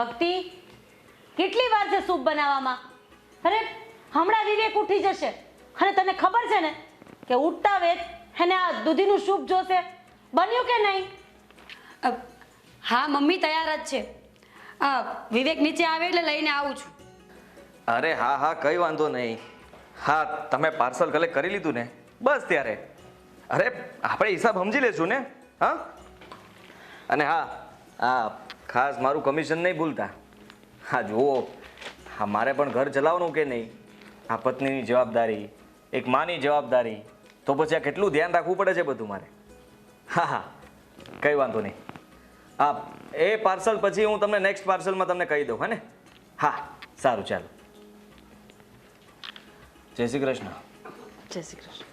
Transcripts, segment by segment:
ભક્તિ, કેટલી વાર છે સૂપ બનાવવામાં? અરે હમણાં વિવેક ઉઠી જશે અને તને ખબર છે ને કે ઉઠતા વેત એને આ દૂધીનું સૂપ જોશે. બન્યું કે નહીં? હા મમ્મી, તૈયાર જ છે. વિવેક નીચે આવે એટલે લઈને આવું છું. અરે હા હા, કઈ વાંધો નહીં. હા, તમે પાર્સલ કલેક્ટ કરી લીધું ને? બસ ત્યારે. અરે આપણે હિસાબ સમજી લેશું ને. હા, અને હા ખાસ મારું કમિશન નહીં ભૂલતા. હા જુઓ, હા મારે પણ ઘર ચલાવવાનું કે નહીં, આ પત્નીની જવાબદારી, એક માની જવાબદારી, તો પછી આ કેટલું ધ્યાન રાખવું પડે છે બધું મારે. હા હા, કંઈ વાંધો નહીં. હા, એ પાર્સલ પછી હું તમને નેક્સ્ટ પાર્સલમાં તમને કહી દઉં. હે ને? હા સારું, ચાલો. જય શ્રી કૃષ્ણ. જય શ્રી કૃષ્ણ.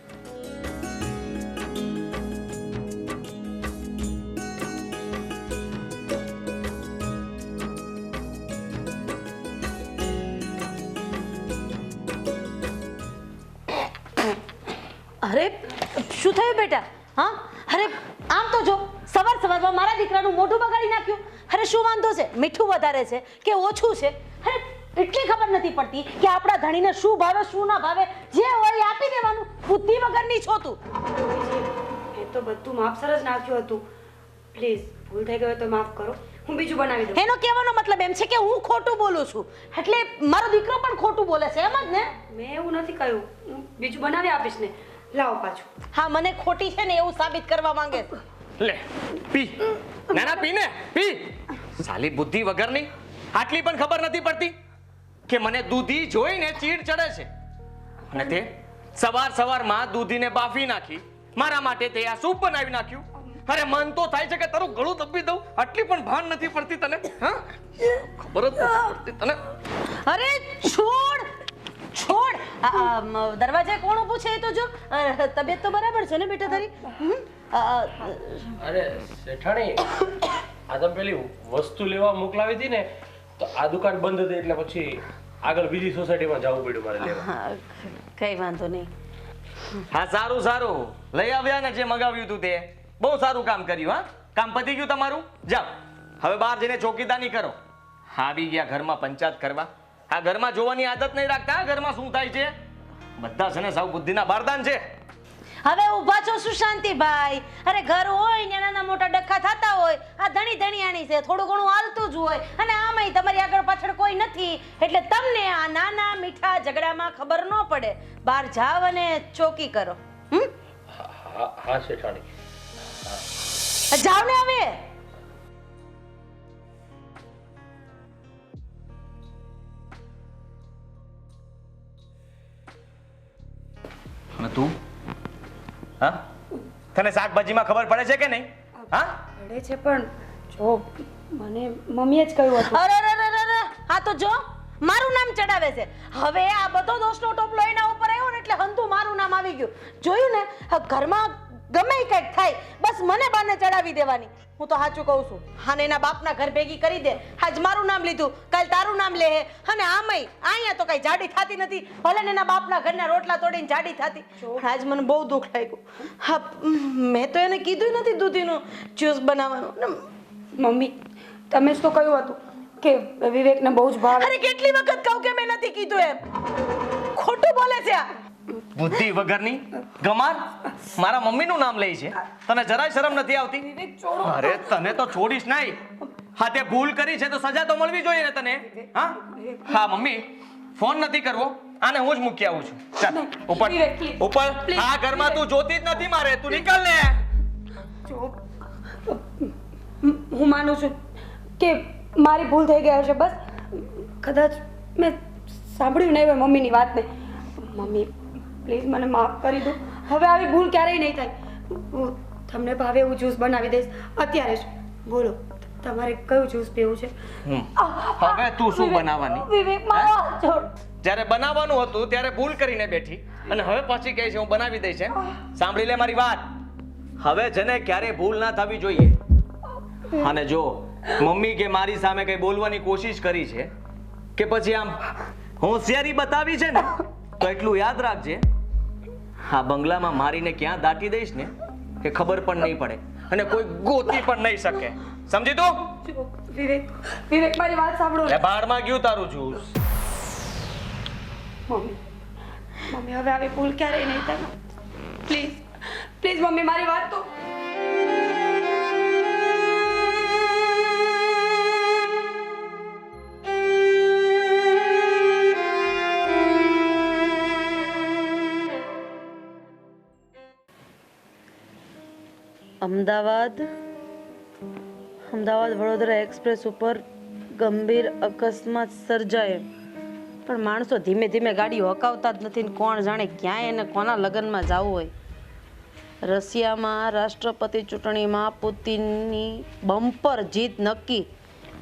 અરે શું થયું બેટા? હા, અરે આમ તો જો સવારમાં મારા દીકરાનું મોઢું બગાડી નાખ્યું. અરે શું વાંધો છે? મીઠું વધારે છે કે ઓછું છે? અરે એટલી ખબર નથી પડતી કે આપણા ધણીને શું ભાવે શું ના ભાવે, જે હોય એ આપી દેવાનું. બુદ્ધિ વગરની છો તું. એ તો બધું માપસર જ નાખ્યું હતું. પ્લીઝ, ભૂલ થઈ ગઈ તો માફ કરો. હું બીજું બનાવી દઉં. એનો કહેવાનો મતલબ એમ છે કે હું ખોટું બોલું છું, એટલે મારો દીકરો પણ ખોટું બોલે છે, એમ જ ને? મેં એવું નથી કહ્યું. હું બીજું બનાવી આપીશ ને. લાવો પાછું. હા, મને ખોટી છે ને એવું સાબિત કરવા માંગે છે. લે પી. ના ના, પી ને, પી. સાલી બુદ્ધિ વગરની. આટલી પણ ખબર નથી પડતી કે મને દૂધી જોઈને ચીડ ચડે છે, અને તે સવારમાં દૂધીને બાફી નાખી મારા માટે તે આ સૂપ બનાવી નાખ્યું. અરે મન તો થાય છે કે તારું ગળું દબી દઉં. આટલી પણ ભાન નથી પડતી તને? હા, ખબર જ નથી પડતી તને. અરે છોડ છોડ. દરવાજે કોણ ઊભું છે એ તો જો. તબિયત તો બરાબર છે ને બેટા તારી? અરે શેઠાણી, આ તો પેલી વસ્તુ લેવા મોકલાવી હતી ને, તો આ દુકાન બંધ હતી એટલે પછી આગળ બીજી સોસાયટીમાં જવું પડ્યું મારે લેવા. કઈ વાંધો નહીં. હા સારું સારું, લઈ આવ્યા ને જે મગાવ્યું હતું તે. બહુ સારું કામ કર્યું. હા, કામ પતી ગયું તમારું. જાઓ હવે બહાર જઈને ચોકીદારી કરો. આવી ગયા ઘરમાં પંચાયત કરવા. આ ઘરમાં જોવાની આદત નહીં રાખતા. ઘરમાં શું થાય છે બધા છે ને સૌ બુદ્ધિના બારદાન છે. હવે ઊભા છો શું શાંતિભાઈ? અરે ઘર હોય ને નાના મોટા ડખા થતા હોય, આ ધણી ધણીયાણી છે, થોડું ઘણું હાલતું જ હોય, અને આમાંય તમારી આગળ પાછળ કોઈ નથી, એટલે તમને આ નાના મીઠા ઝઘડામાં ખબર ન પડે. બહાર જાવ અને ચોકી કરો. હા શેઠાણી. જાવ ને હવે. અને તું? હા, તને શાકભાજીમાં ખબર પડે છે કે નહીં? હા, પડે છે, પણ જો મને મમ્મીએ જ કહ્યું હતું. અરે આ તો જો મારું નામ ચડાવે છે. હવે આ બધો દોષનો ટોપલો એના ઉપર આવ્યો ને એટલે હંધુ મારું નામ આવી ગયું. જોયું ને, ઘરમાં ગમે કંઈક થાય બસ મને બાને ચડાવી દેવાની. હું તો સાચું કહું છું. અને એના બાપના ઘર ભેગી કરી દે. આજ મારું નામ લીધું, કાલ તારું નામ લે. અને આમાંય અહીંયા તો કઈ જાડી થતી નથી. ભલે ને એના બાપના ઘરના રોટલા તોડીને જાડી થતી. પણ આજ મને બહુ દુઃખ લાગ્યું. હા, મેં તો એને કીધું નથી દૂધીનું જ્યુસ બનાવવાનું. મમ્મી, તમે જ તો કહ્યું હતું કે વિવેકને બહુ જ ભાવે. અરે કેટલી વખત કહું કે મેં નથી કીધું એમ? ખોટું બોલે છે આ. બુદ્ધિ વગરની ગમાર. મારા મમ્મીનું નામ લે છે, તને જરાય શરમ નથી આવતી? અરે તને તો છોડીશ નહીં. હા, તે ભૂલ કરી છે તો સજા તો મળવી જોઈએ ને તને. હા હા મમ્મી, ફોન નથી કરવો, આને હું જ મૂકી આવું છું. ચાલ ઉપર ઉપર. આ ઘરમાં તું જોતી જ નથી મારે. તું નીકળ ને. હું માનું છું કે મારી ભૂલ થઈ ગઈ હશે. બસ કદાચ મેં સાંભળ્યું નહીં હોય મમ્મીની વાતને. મમ્મી પ્લીઝ મને માફ કરી દો. હવે આવી ભૂલ ક્યારેય નહીં થાય. હું તમને ભાવે એવું જ્યુસ બનાવી દઈશ અત્યારે જ. બોલો, તમારે કયું જ્યુસ પીવું છે? હવે તું શું બનાવવાની? વિવેક, મારો હાથ છોડ. જ્યારે બનાવવાનું હતું ત્યારે ભૂલ કરીને બેઠી, અને હવે પાછી કહે છે હું બનાવી દઈશ. સાંભળી લે મારી વાત. હવે જેને ક્યારે ભૂલ ના થવી જોઈએ. અને જો મમ્મી કે મારી સામે કઈ બોલવાની કોશિશ કરી છે કે પછી આમ હોશિયારી બતાવી છે ને, તો એટલું યાદ રાખજે, આ બંગલામાં મારીને ક્યાં દાટી દઈશ ને કે ખબર પણ નહીં પડે. અને કોઈ ગોતી પણ નહીં શકે. સમજી તું? જો, વિવેક મારી વાત સાંભળો ને. એ બહારમાં ગયું તારું જ્યુસ. મમ્મી હવે આવી ભૂલ ક્યારેય નહીં થાય. પ્લીઝ મમ્મી મારી વાત તો. અમદાવાદ વડોદરા એક્સપ્રેસ ઉપર ગંભીર અકસ્માત સર્જાયો, પણ માણસો ધીમે ધીમે ગાડીઓ હકાવતા જ નથી ને કોણ જાણે ક્યાંય એને કોના લગ્નમાં જવું હોય. રશિયામાં રાષ્ટ્રપતિ ચૂંટણીમાં પુતિનની બમ્પર જીત નક્કી.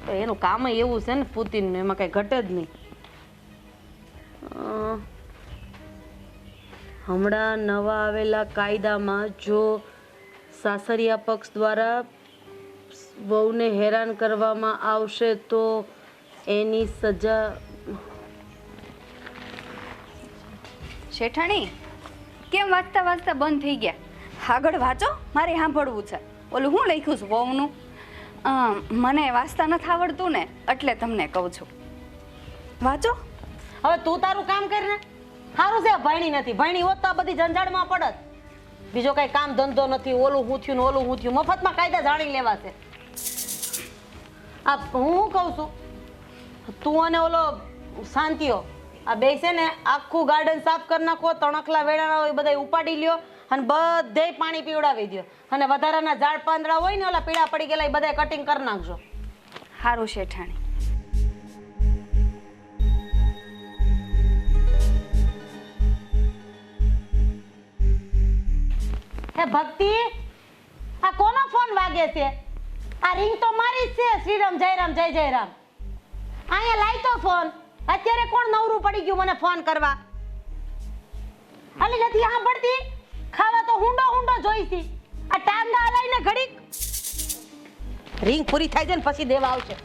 તો એનું કામ એવું છે ને પુતિનનું, એમાં કઈ ઘટે જ નહીં. હમણાં નવા આવેલા કાયદામાં જો સાસરિયા પક્ષ દ્વારા વહુને હેરાન કરવામાં આવશે તો એની સજા. શેઠાણી કેમ વાંચતા વાંચતા બંધ થઈ ગયા? આગળ વાંચો, મારે સાંભળવું છે. ઓલું હું લખ્યું છે વહુનું? મને વાંચતા નથી આવડતું ને એટલે તમને કહું છું. વાંચો. હવે તું તારું કામ કર ને. સારું છે ભણી નથી, ભણી હોત તો આ બધી જંજાળમાં પડત. બીજો કઈ કામ ધંધો નથી, ઓલું હું થયું ને ઓલું હું થયું, મફતમાં કાયદા જાણી લેવા છે. આ હું કહું છું, તું અને ઓલો શાંતિઓ આ બે છે ને આખું ગાર્ડન સાફ કરી નાખો, તણખલા વેડાના હોય બધા ઉપાડી લ્યો અને બધે પાણી પીવડાવી દો, અને વધારાના ઝાડ પાંદડા હોય ને ઓલા પીળા પડી ગયેલા એ બધા કટિંગ કરી નાખજો. સારું શેઠાણી. હે ભક્તિ, આ કોનો ફોન વાગે છે? આ રિંગ તો મારી જ છે. શ્રીરામ જયરામ જય જયરામ. અહીંયા લાઈ તો ફોન. અત્યારે કોણ નવરું પડી ગયું મને ફોન કરવા? આલી નથી સાંભળતી? ખાવા તો હુંડો જોઈતી. આ ટાંગા હલાઈને ઘડીક રિંગ પૂરી થાય છે ને પછી દેવા આવશે.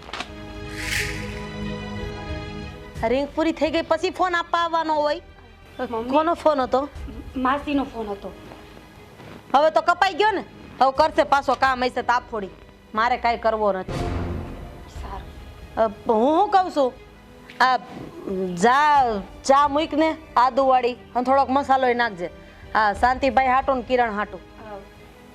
રિંગ પૂરી થઈ ગઈ પછી ફોન આપવા આવવાનો હોય. કોનો ફોન હતો? માસીનો ફોન હતો. હવે તો કપાઈ ગયો ને. હવે કરશે પાછો કામ હશે તાપ ફોડી. મારે કાંઈ કરવો નથી. સારું. હું કહું છું, આ ચા મૂક ને આદુવાળી અને થોડોક મસાલો નાખજે. હા, શાંતિભાઈ હાટું ને કિરણ હાટું.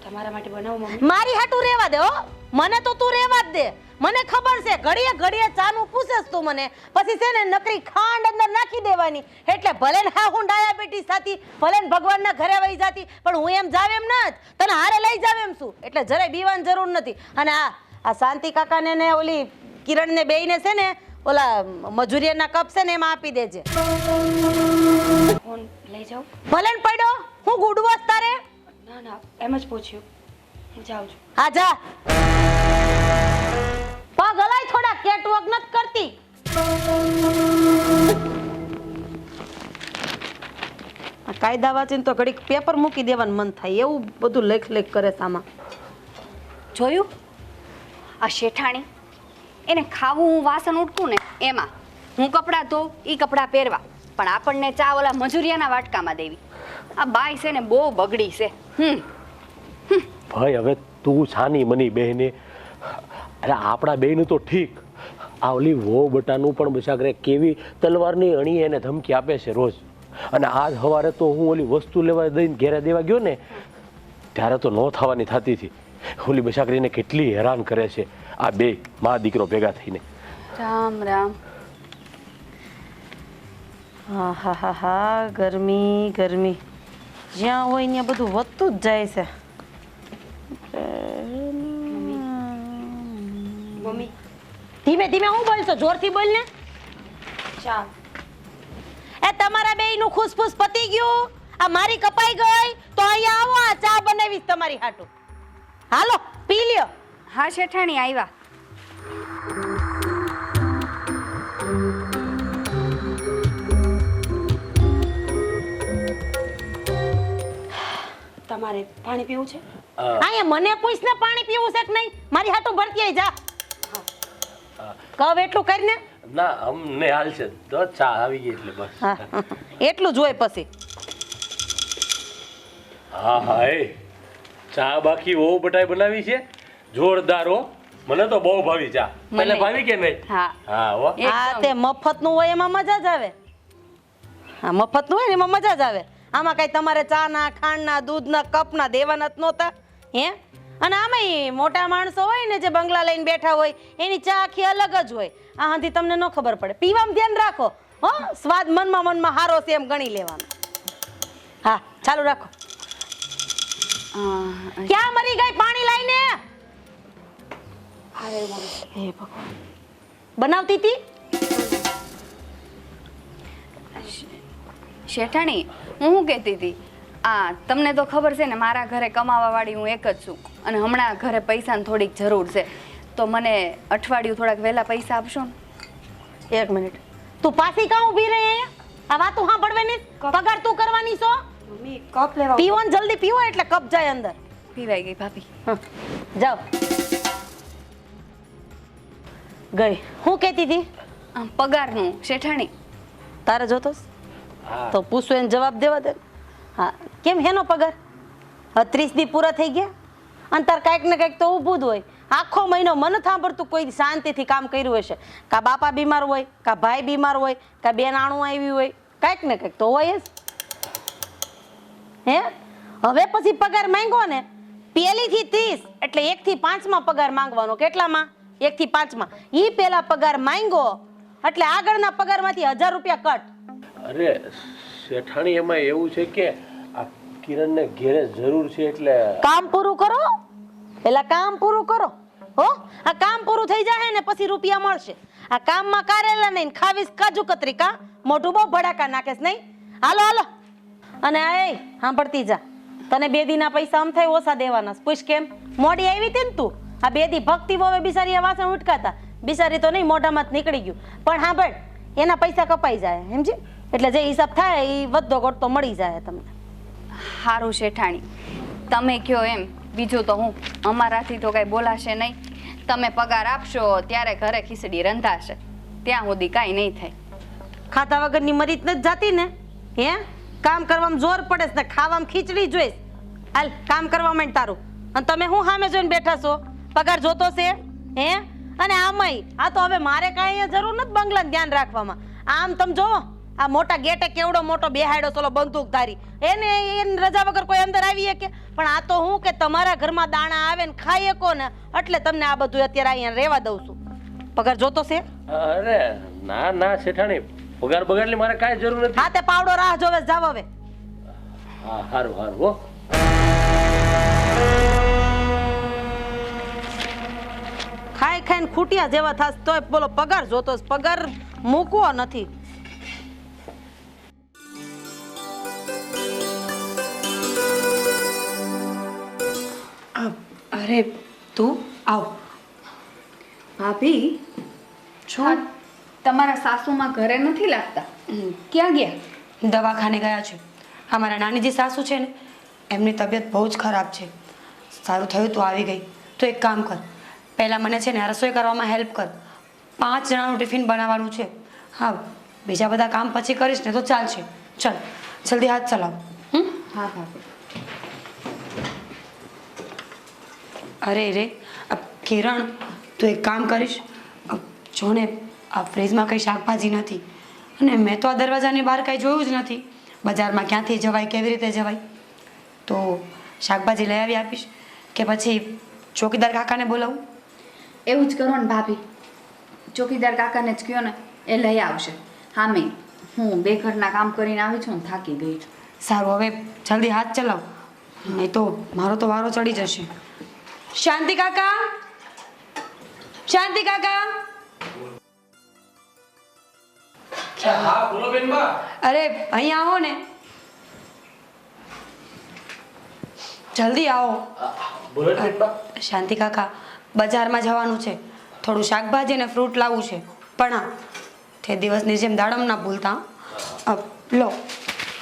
તમારા માટે બનાવું મમ્મી? મારી હાટું રહેવા દે હો. મને તો તું રહેવા જ દે. મને ખબર છે ઘડીએ ઘડીએ ચાનું પૂછેસ તું મને, પછી છે ને નકરી ખાંડ અંદર નાખી દેવાની. એટલે ભલે ને હા હું ડાયાબિટીસ થતી, ભલે ને ભગવાનના ઘરે વહી જાતી, પણ હું એમ જાવ એમ નત, તને હારે લઈ જાવ એમ છું. એટલે જરાય બીવાની જરૂર નથી. અને આ શાંતિ કાકાને ને ઓલી કિરણને બેયને છે ને ઓલા મજૂરિયાના કપ છે ને એમાં આપી દેજે. ફોન લઈ જાઉં? ભલે ને પડ્યો હું ગુડવસ તારે. ના એમ જ પૂછ્યું. હું જાઉં છું. હા જા. પગ હલાય થોડા, કેટવર્ક નથી કરતી. આ કાયદા વાંચીને તો ઘડીક પેપર મૂકી દેવાનું મન થાય, એવું બધું લેખ કરે સામા. જોયું આ શેઠાણી? એને ખાવું હું વાસણ ઉટકું ને એમાં, હું કપડાં ધોઉં એ કપડાં પહેરવા, પણ આપણને ચા ઓલા મજૂરિયાના વાટકામાં દેવી. આ બાઈ છે ને બહુ બગડી છે. ભાઈ હવે તું છાની મની બહેને, અરે આપણા બેયનું તો ઠીક, આ ઓલી વો બટાનું પણ બચાગરે કેવી તલવારની અણી એને ધમકી આપે છે રોજ. અને આજ સવારે તો હું ઓલી વસ્તુ લેવા દઈને ઘેરે દેવા ગયો ને ત્યારે તો ન થવાની થતી હતી. ઓલી બચાગરીને કેટલી હેરાન કરે છે આ બે મા દીકરો ભેગા થઈને. રામ રામ. હા હા હા હા, ગરમી જ્યાં હોય ત્યાં બધું વધતું જ જાય છે. મમ્મી ધીમે ધીમે હું બોલશો? જોરથી બોલ ને. ચા. એ તમારા બેયનું ખુસફુસ પતી ગયું? આ મારી કપાઈ ગઈ તો અહીંયા આવો, આ ચા બનાવીશ તમારી હાટું. હાલો પી લ્યો. હા શેઠાણી આવ્યા. તમારે પાણી પીવું છે? અહીંયા મને પૂછ ને પાણી પીવું છે કે નહીં. મારી હાટું ભરતી આઈ જા. કવ એટલું કરીને. ના અમને હાલ છે તો ચા આવી ગઈ એટલે બસ. હા, એટલું જ હોય પછી. હા હા એ ચા બાકી બહુ બટાઈ બનાવી છે જોરદાર હો. મને તો બહુ ભાવી ચા. મને. તને ભાવી કે નહીં? હા હા હો. આ તે મફતનું હોય એમાં મજા જ આવે. હા મફતનું હોય ને એમાં મજા જ આવે. આમાં કઈ તમારે ચાના ખાંડના દૂધના કપના દેવાના જ નહોતા હે. અને આમાંય મોટા માણસો હોય ને જે બંગલા લઈને બેઠા હોય એની ચા આખી અલગ જ હોય. આ હાથી તમને ન ખબર પડે. પીવામાં ધ્યાન રાખો હો. સ્વાદ મનમાં હારો છે એમ ગણી લેવાનો. હા ચાલુ રાખો. ક્યાં મરી ગઈ પાણી લાઈને? હે ભગવાન. બનાવતી હતી? શેઠાણી હું શું કહેતી હતી તમને તો ખબર છે ને મારા ઘરે કમાવા વાળી હું એક જ છું અને હમણાં ઘરે પૈસાની થોડીક જરૂર છે તો મને અઠવાડિયું થોડાક વહેલા પૈસા આપશો ને? એક મિનિટ. તું પાછી કાં ઊભી રહી અહીંયા? આ વાત તું સાંભળવાની પગાર તું કરવાની છો? મમ્મી કપ લેવા પીવો ને જલ્દી પીવો એટલે કપ જાય અંદર. પીવાઈ ગઈ ભાભી. હા, જાઓ. ગઈ. હું કહેતી હતી? પગારનું શેઠાણી તારે જોતોસ? હા. તો પૂછું એને જવાબ દેવા દે. હા કેમ હેનો પગાર? 30 દી પૂરા થઈ ગયા અને તાર કાંઈક ને કાંઈક તો ઊભું જ હોય. આખો મહિનો મન સાંભળતું કોઈ શાંતિથી કામ કર્યું હશે. કા બાપા બીમાર હોય, કા ભાઈ બીમાર હોય, કા બેન આણું આવી હોય, કાંઈક ને કાંઈક તો હોય જ. હે હવે પછી પગાર માંગ્યો ને 1 થી 30 એટલે 1 થી 5 માં પગાર માંગવાનો. કેટલામાં? 1 થી 5 માં. ઈ પેલા પગાર માંગ્યો એટલે આગળના પગારમાંથી 1000 રૂપિયા કટ. અરે શેઠાણી એમાં એવું છે કે આ કિરણને ઘેરે જરૂર છે એટલે કામ પૂરું કરો. પેલા કામ પૂરું કરો હો. આ કામ પૂરું થઈ જાય ને પછી રૂપિયા મળશે. આ કામમાં કારેલા નહીં ખાવીસ કાજુ કતરી કા મોઢું બહુ ભડાકા નાખેસ નહીં. હાલો હાલો. અને એ સાંભળતી જા. તને 2 દીના પૈસા આમ થાય ઓછા દેવાના. પૂછ કેમ? મોડી આવી હતી ને તું. આ 2 દી ભક્તિ વવે બિચારી આ વાસણ ઉટકાતા. બિચારી તો નહીં મોઢામાં જ નીકળી ગયું. પણ સાંભળ એના પૈસા કપાઈ જાય સમજી. એટલે જે હિસાબ થાય એ વધતો ઘટતો મળી જાય તમને. સારું શેઠાણી તમે કહો એમ. બીજું તો હું અમારાથી તો કાંઈ બોલાશે નહીં. તમે પગાર આપશો ત્યારે ઘરે ખીચડી રંધાશે. ત્યાં સુધી કાંઈ નહીં થાય. ખાતા વગરની મરી જ નથી જાતી ને હે. કામ કરવામાં જોર પડે છે ને ખાવામાં ખીચડી જોઈશ. હાલ કામ કરવા માંડ તારું. અને તમે હું સામે જોઈને બેઠા છો? પગાર જોતો છે હે? અને આમાંય આ તો હવે મારે કાંઈ અહીંયા જરૂર નથી બંગલાને ધ્યાન રાખવામાં. આમ તમે જોવો આ મોટા ગેટે કેવડો મોટો બેહાડ્યો ચલો બંદૂકધારી એને રજા વગર કોઈ અંદર આવી શકે? પણ આ તો હું કે તમારા ઘરમાં દાણા આવે ને ખાઈ શકો ને એટલે તમને આ બધું અત્યારે અહીંયા રહેવા દઉં છું. પગાર જોતો છે? અરે ના ના શેઠાણી પગાર બગાડની મારે કાંઈ જરૂર નથી. હા તે પાવડો રાહ જોવે જાવ હવે. હા સારું સારું હો. ખાઈ ખાઈને ખૂટિયા જેવા થાસ તોય બોલો પગાર જોતો છે. પગાર મૂકવો નથી. અરે તું આવ. ભાભી શું? તમારા સાસુમાં ઘરે નથી લાગતા. ક્યાં ગયા? દવાખાને ગયા છે. અમારા નાની જે સાસુ છે ને એમની તબિયત બહુ જ ખરાબ છે. સારું થયું તું આવી ગઈ. તો એક કામ કર પહેલાં મને છે ને આ રસોઈ કરવામાં હેલ્પ કર. 5 જણાનું ટિફિન બનાવવાનું છે. હા બીજા બધા કામ પછી કરીશ ને તો ચાલશે. ચાલ જલ્દી હાથ ચલાવ. હા ભાભી. અરે રે કિરણ તું એક કામ કરીશ. જો ને આ ફ્રીજમાં કંઈ શાકભાજી નથી અને મેં તો આ દરવાજાની બહાર કાંઈ જોયું જ નથી. બજારમાં ક્યાંથી જવાય કેવી રીતે જવાય? તો શાકભાજી લઈ આવી આપીશ કે પછી ચોકીદાર કાકાને બોલાવું? એવું જ કરો ને ભાભી. ચોકીદાર કાકાને જ કહો ને એ લઈ આવશે. હા મેં હું 2 ઘરના કામ કરીને આવી છું ને થાકી ગઈ છું. સારું હવે જલ્દી હાથ ચલાવ નહીં તો મારો તો વારો ચડી જશે. શાંતિ કાકા, શાંતિ કાકા. હા બોલો બેન બા. અરે અહીંયા આવો ને, જલ્દી આવો. બોલો બેન બા. શાંતિ કાકા બજારમાં જવાનું છે. થોડું શાકભાજી અને ફ્રૂટ લાવવું છે. પણ હા તે દિવસની જેમ દાડમ ના ભૂલતા. લો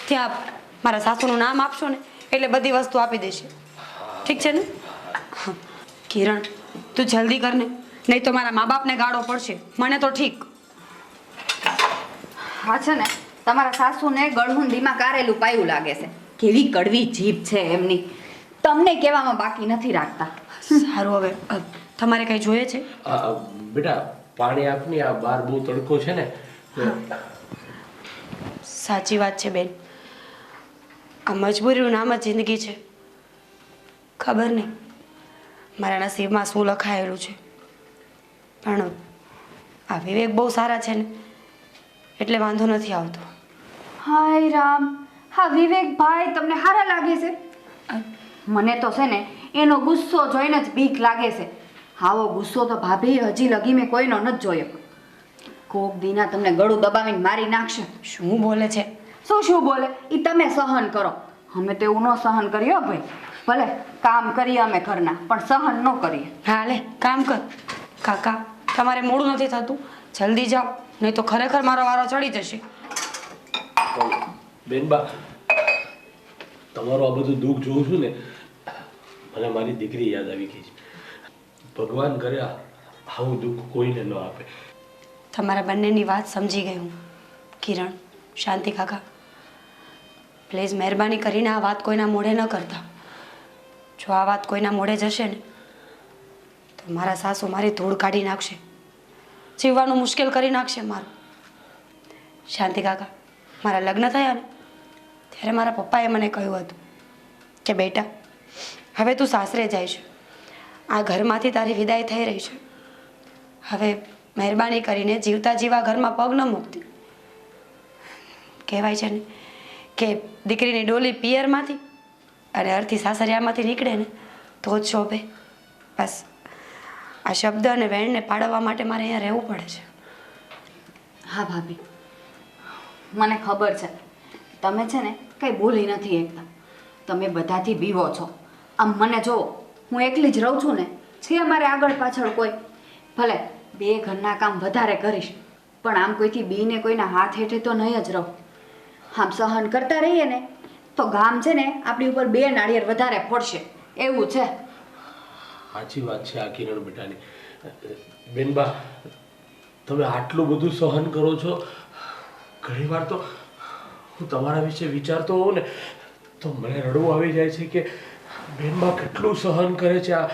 ત્યાં મારા સાસુનું નામ આપશો ને એટલે બધી વસ્તુ આપી દેશે. ઠીક છે ને? કિરણ તું જલ્દી કર ને નહીં તો મારા મા બાપને ગાળો પડશે. મને તો ઠીક. હા છે ને તમારા સાસુને ગળહુંડીમાં કારેલું પાયું લાગે છે. કેવી કડવી જીભ છે એમની. તમને કહેવામાં બાકી નથી રાખતા. સારું, હવે તમારે કંઈ જોઈએ છે? બેટા પાણી આપની, આ બાર બહુ તડકો છે ને. સાચી વાત છે બેન, આ મજબૂરીનું નામ જ જિંદગી છે. ખબર નહીં મારા નસીબમાં શું લખાયેલું છે, પણ આ વિવેક બહુ સારા છે ને એટલે વાંધો નથી આવતો. હાય રામ, હા વિવેકભાઈ તમને સારા લાગે છે? મને તો છે ને એનો ગુસ્સો જોઈને જ બીક લાગે છે. આવો ગુસ્સો તો ભાભી હજી લગી મેં કોઈનો નથી જોયો. કોક દીના તમને ગળું દબાવીને મારી નાખશે. શું બોલે છે? શું બોલે એ તમે સહન કરો, અમે તો એવું ન સહન કરીએ ભાઈ. ભલે કામ કરીએ અમે ઘરના, પણ સહન ન કરીએ. હા લે કામ કર. કાકા તમારે મોડું નથી થતું, જલ્દી જાઓ, નહીં તો ખરેખર મારો વારો ચડી જશે. બેનબા, તમારું આ બધું દુઃખ જોઉં છું ને, મને મારી દીકરી યાદ આવી ગઈ છે. ભગવાન કરે આવું દુઃખ કોઈને ન આપે. તમારા બંનેની વાત સમજી ગઈ હું. કિરણ, શાંતિ કાકા, પ્લીઝ મહેરબાની કરીને આ વાત કોઈના મોઢે ન કરતા. જો આ વાત કોઈના મોઢે જશે ને તો મારા સાસુ મારી ધૂળ કાઢી નાખશે, જીવવાનું મુશ્કેલ કરી નાખશે મારું. શાંતિ કાકા, મારા લગ્ન થયા ને ત્યારે મારા પપ્પાએ મને કહ્યું હતું કે બેટા હવે તું સાસરે જાય છે, આ ઘરમાંથી તારી વિદાય થઈ રહી છે, હવે મહેરબાની કરીને જીવતા જીવા ઘરમાં પગ ન મૂકતી. કહેવાય છે ને કે દીકરીની ડોલી પિયરમાંથી અને અર્થી સાસરિયામાંથી નીકળે ને તો જ શોભે. બસ આ શબ્દ અને વેણને પાડવા માટે મારે અહીંયા રહેવું પડે છે. હા ભાભી, મને ખબર છે તમે છે ને કંઈ બોલી નથી એકતા, તમે બધાથી બીવો છો. આમ મને જો હું એકલી જ રહું છું ને, છે અમારે આગળ પાછળ કોઈ, ભલે બે ઘરના કામ વધારે કરીશ, પણ આમ કોઈથી બીને કોઈના હાથ હેઠે તો નહીં જ રહું. આમ સહન કરતા રહીએ ને તો ગામ છે ને આપણી ઉપર બે નાળિયેર વધારે ફોડશે, એવું છે. સાચી વાત છે આ કિરણ બેટાની. બેનબા, તમે આટલું બધું સહન કરો છો, ઘણી વાર તો હું તમારા વિશે વિચારતો હોઉં ને તો મને રડવું આવી જાય છે કે બેનબા કેટલું સહન કરે છે. આ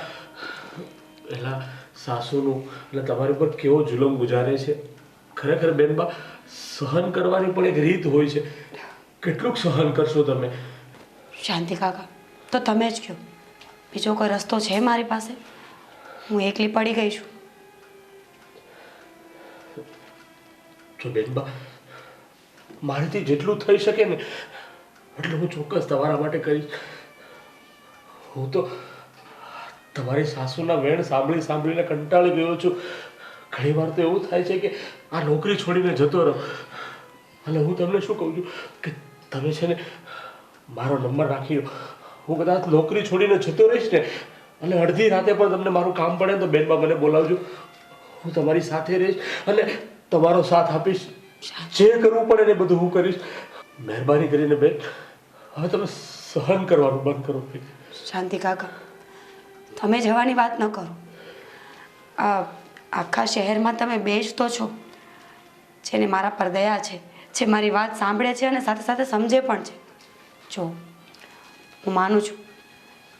પેલા સાસુનું એટલે તમારી પર કેવો જુલમ ગુજારે છે. ખરેખર બેનબા, સહન કરવાની પણ એક રીત હોય છે. કેટલુંક સહન કરશો તમે? શાંતિ કાકા, તો તમે જ કહો, બીજો કોઈ રસ્તો છે મારી પાસે? હું એકલી પડી ગઈ છું. જો બેનબા, મારાથી જેટલું થઈ શકે ને એટલું હું ચોક્કસ તમારા માટે કરીશ. હું તો તમારી સાસુના વેણ સાંભળી સાંભળીને કંટાળી ગયો છું. ઘણી વાર તો એવું થાય છે કે આ નોકરી છોડીને જતો રહો. અને હું તમને શું કહું છું કે તમે છે ને મારો નંબર રાખી લો. હું કદાચ નોકરી છોડીને જતો રહીશ ને અને અડધી રાતે પણ તમને મારું કામ પડે ને તો બેનબા મને બોલાવજો. હું તમારી સાથે રહીશ અને તમારો સાથ આપીશ. જે કરવું પડે ને એ બધું હું કરીશ. મહેરબાની કરીને બેન, હવે તમે સહન કરવાનું બંધ કરો. શાંતિ કાકા, તમે જવાની વાત ન કરો. આખા શહેરમાં તમે બે જ તો છો જેને મારા પર દયા છે, જે મારી વાત સાંભળે છે અને સાથે સાથે સમજે પણ છે. જો હું માનું છું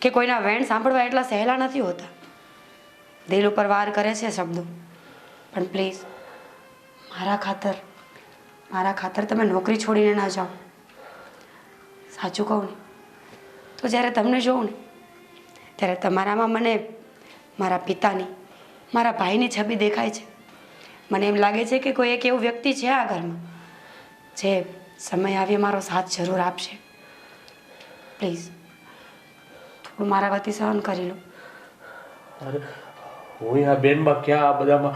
કે કોઈના વેણ સાંભળવા એટલા સહેલા નથી હોતા, દિલ ઉપર વાર કરે છે શબ્દો, પણ પ્લીઝ મારા ખાતર તમે નોકરી છોડીને ના જાઓ. સાચું કહું ને તો જ્યારે તમને જોઉં ને ત્યારે તમારામાં મને મારા પિતાની, મારા ભાઈની છબી દેખાય છે. મને એમ લાગે છે કે કોઈ એક એવું વ્યક્તિ છે આ ઘરમાં જે સમય આવ્યે મારો સાથ જરૂર આપશે. પ્લીઝ થોડું મારા વતી સહન કરી લો. અરે હું આ બેનમાં ક્યાં આ બધામાં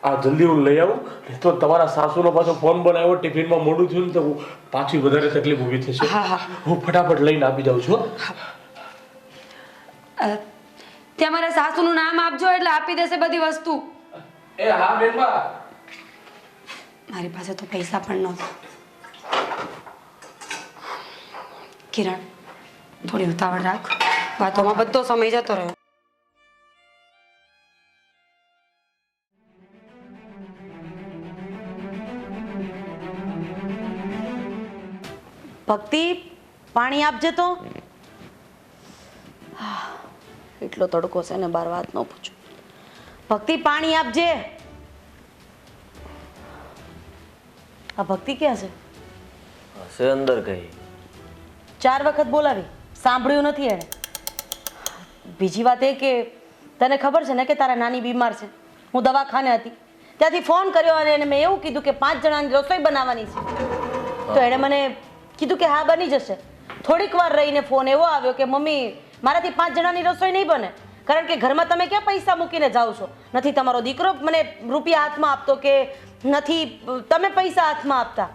આ જલ્દી હું લઈ આવું, નહીં તો તમારા સાસુનો પાછો ફોન બનાવ્યો, ટિફિનમાં મોડું થયું ને તો હું પાછી વધારે તકલીફ ઊભી થશે. હા. હું ફટાફટ લઈને આપી જાઉં છું. ત્યાં મારા સાસુનું નામ આપજો એટલે આપી દેશે બધી વસ્તુ. એ હા બેનબા. મારી પાસે તો પૈસા પણ નહોતા. કિરણ, થોડી ઉતાવળ રાખ, વાતોમાં બધો સમય જતો રહ્યો. ભક્તિ, પાણી આપજે તો. કેટલો તડકો છે ને બાર વાત ન પૂછો. ભક્તિ પાણી આપજે. આ ભક્તિ ક્યાં છે? હશે અંદર ગઈ. 4 વખત બોલાવી, સાંભળ્યું નથી એણે. બીજી વાત એ કે તને ખબર છે ને કે તારા નાની બીમાર છે. હું દવાખાને હતી ત્યાંથી ફોન કર્યો અને એને મેં એવું કીધું કે 5 જણાની રસોઈ બનાવવાની છે. તો એણે મને કીધું કે હા બની જશે. થોડીક વાર રહીને ફોન એવો આવ્યો કે મમ્મી મારાથી 5 જણાની રસોઈ નહીં બને, કારણ કે ઘરમાં તમે ક્યાં પૈસા મૂકીને જાઓ છો. નથી તમારો દીકરો મને રૂપિયા હાથમાં આપતો કે નથી તમે પૈસા હાથમાં આપતા.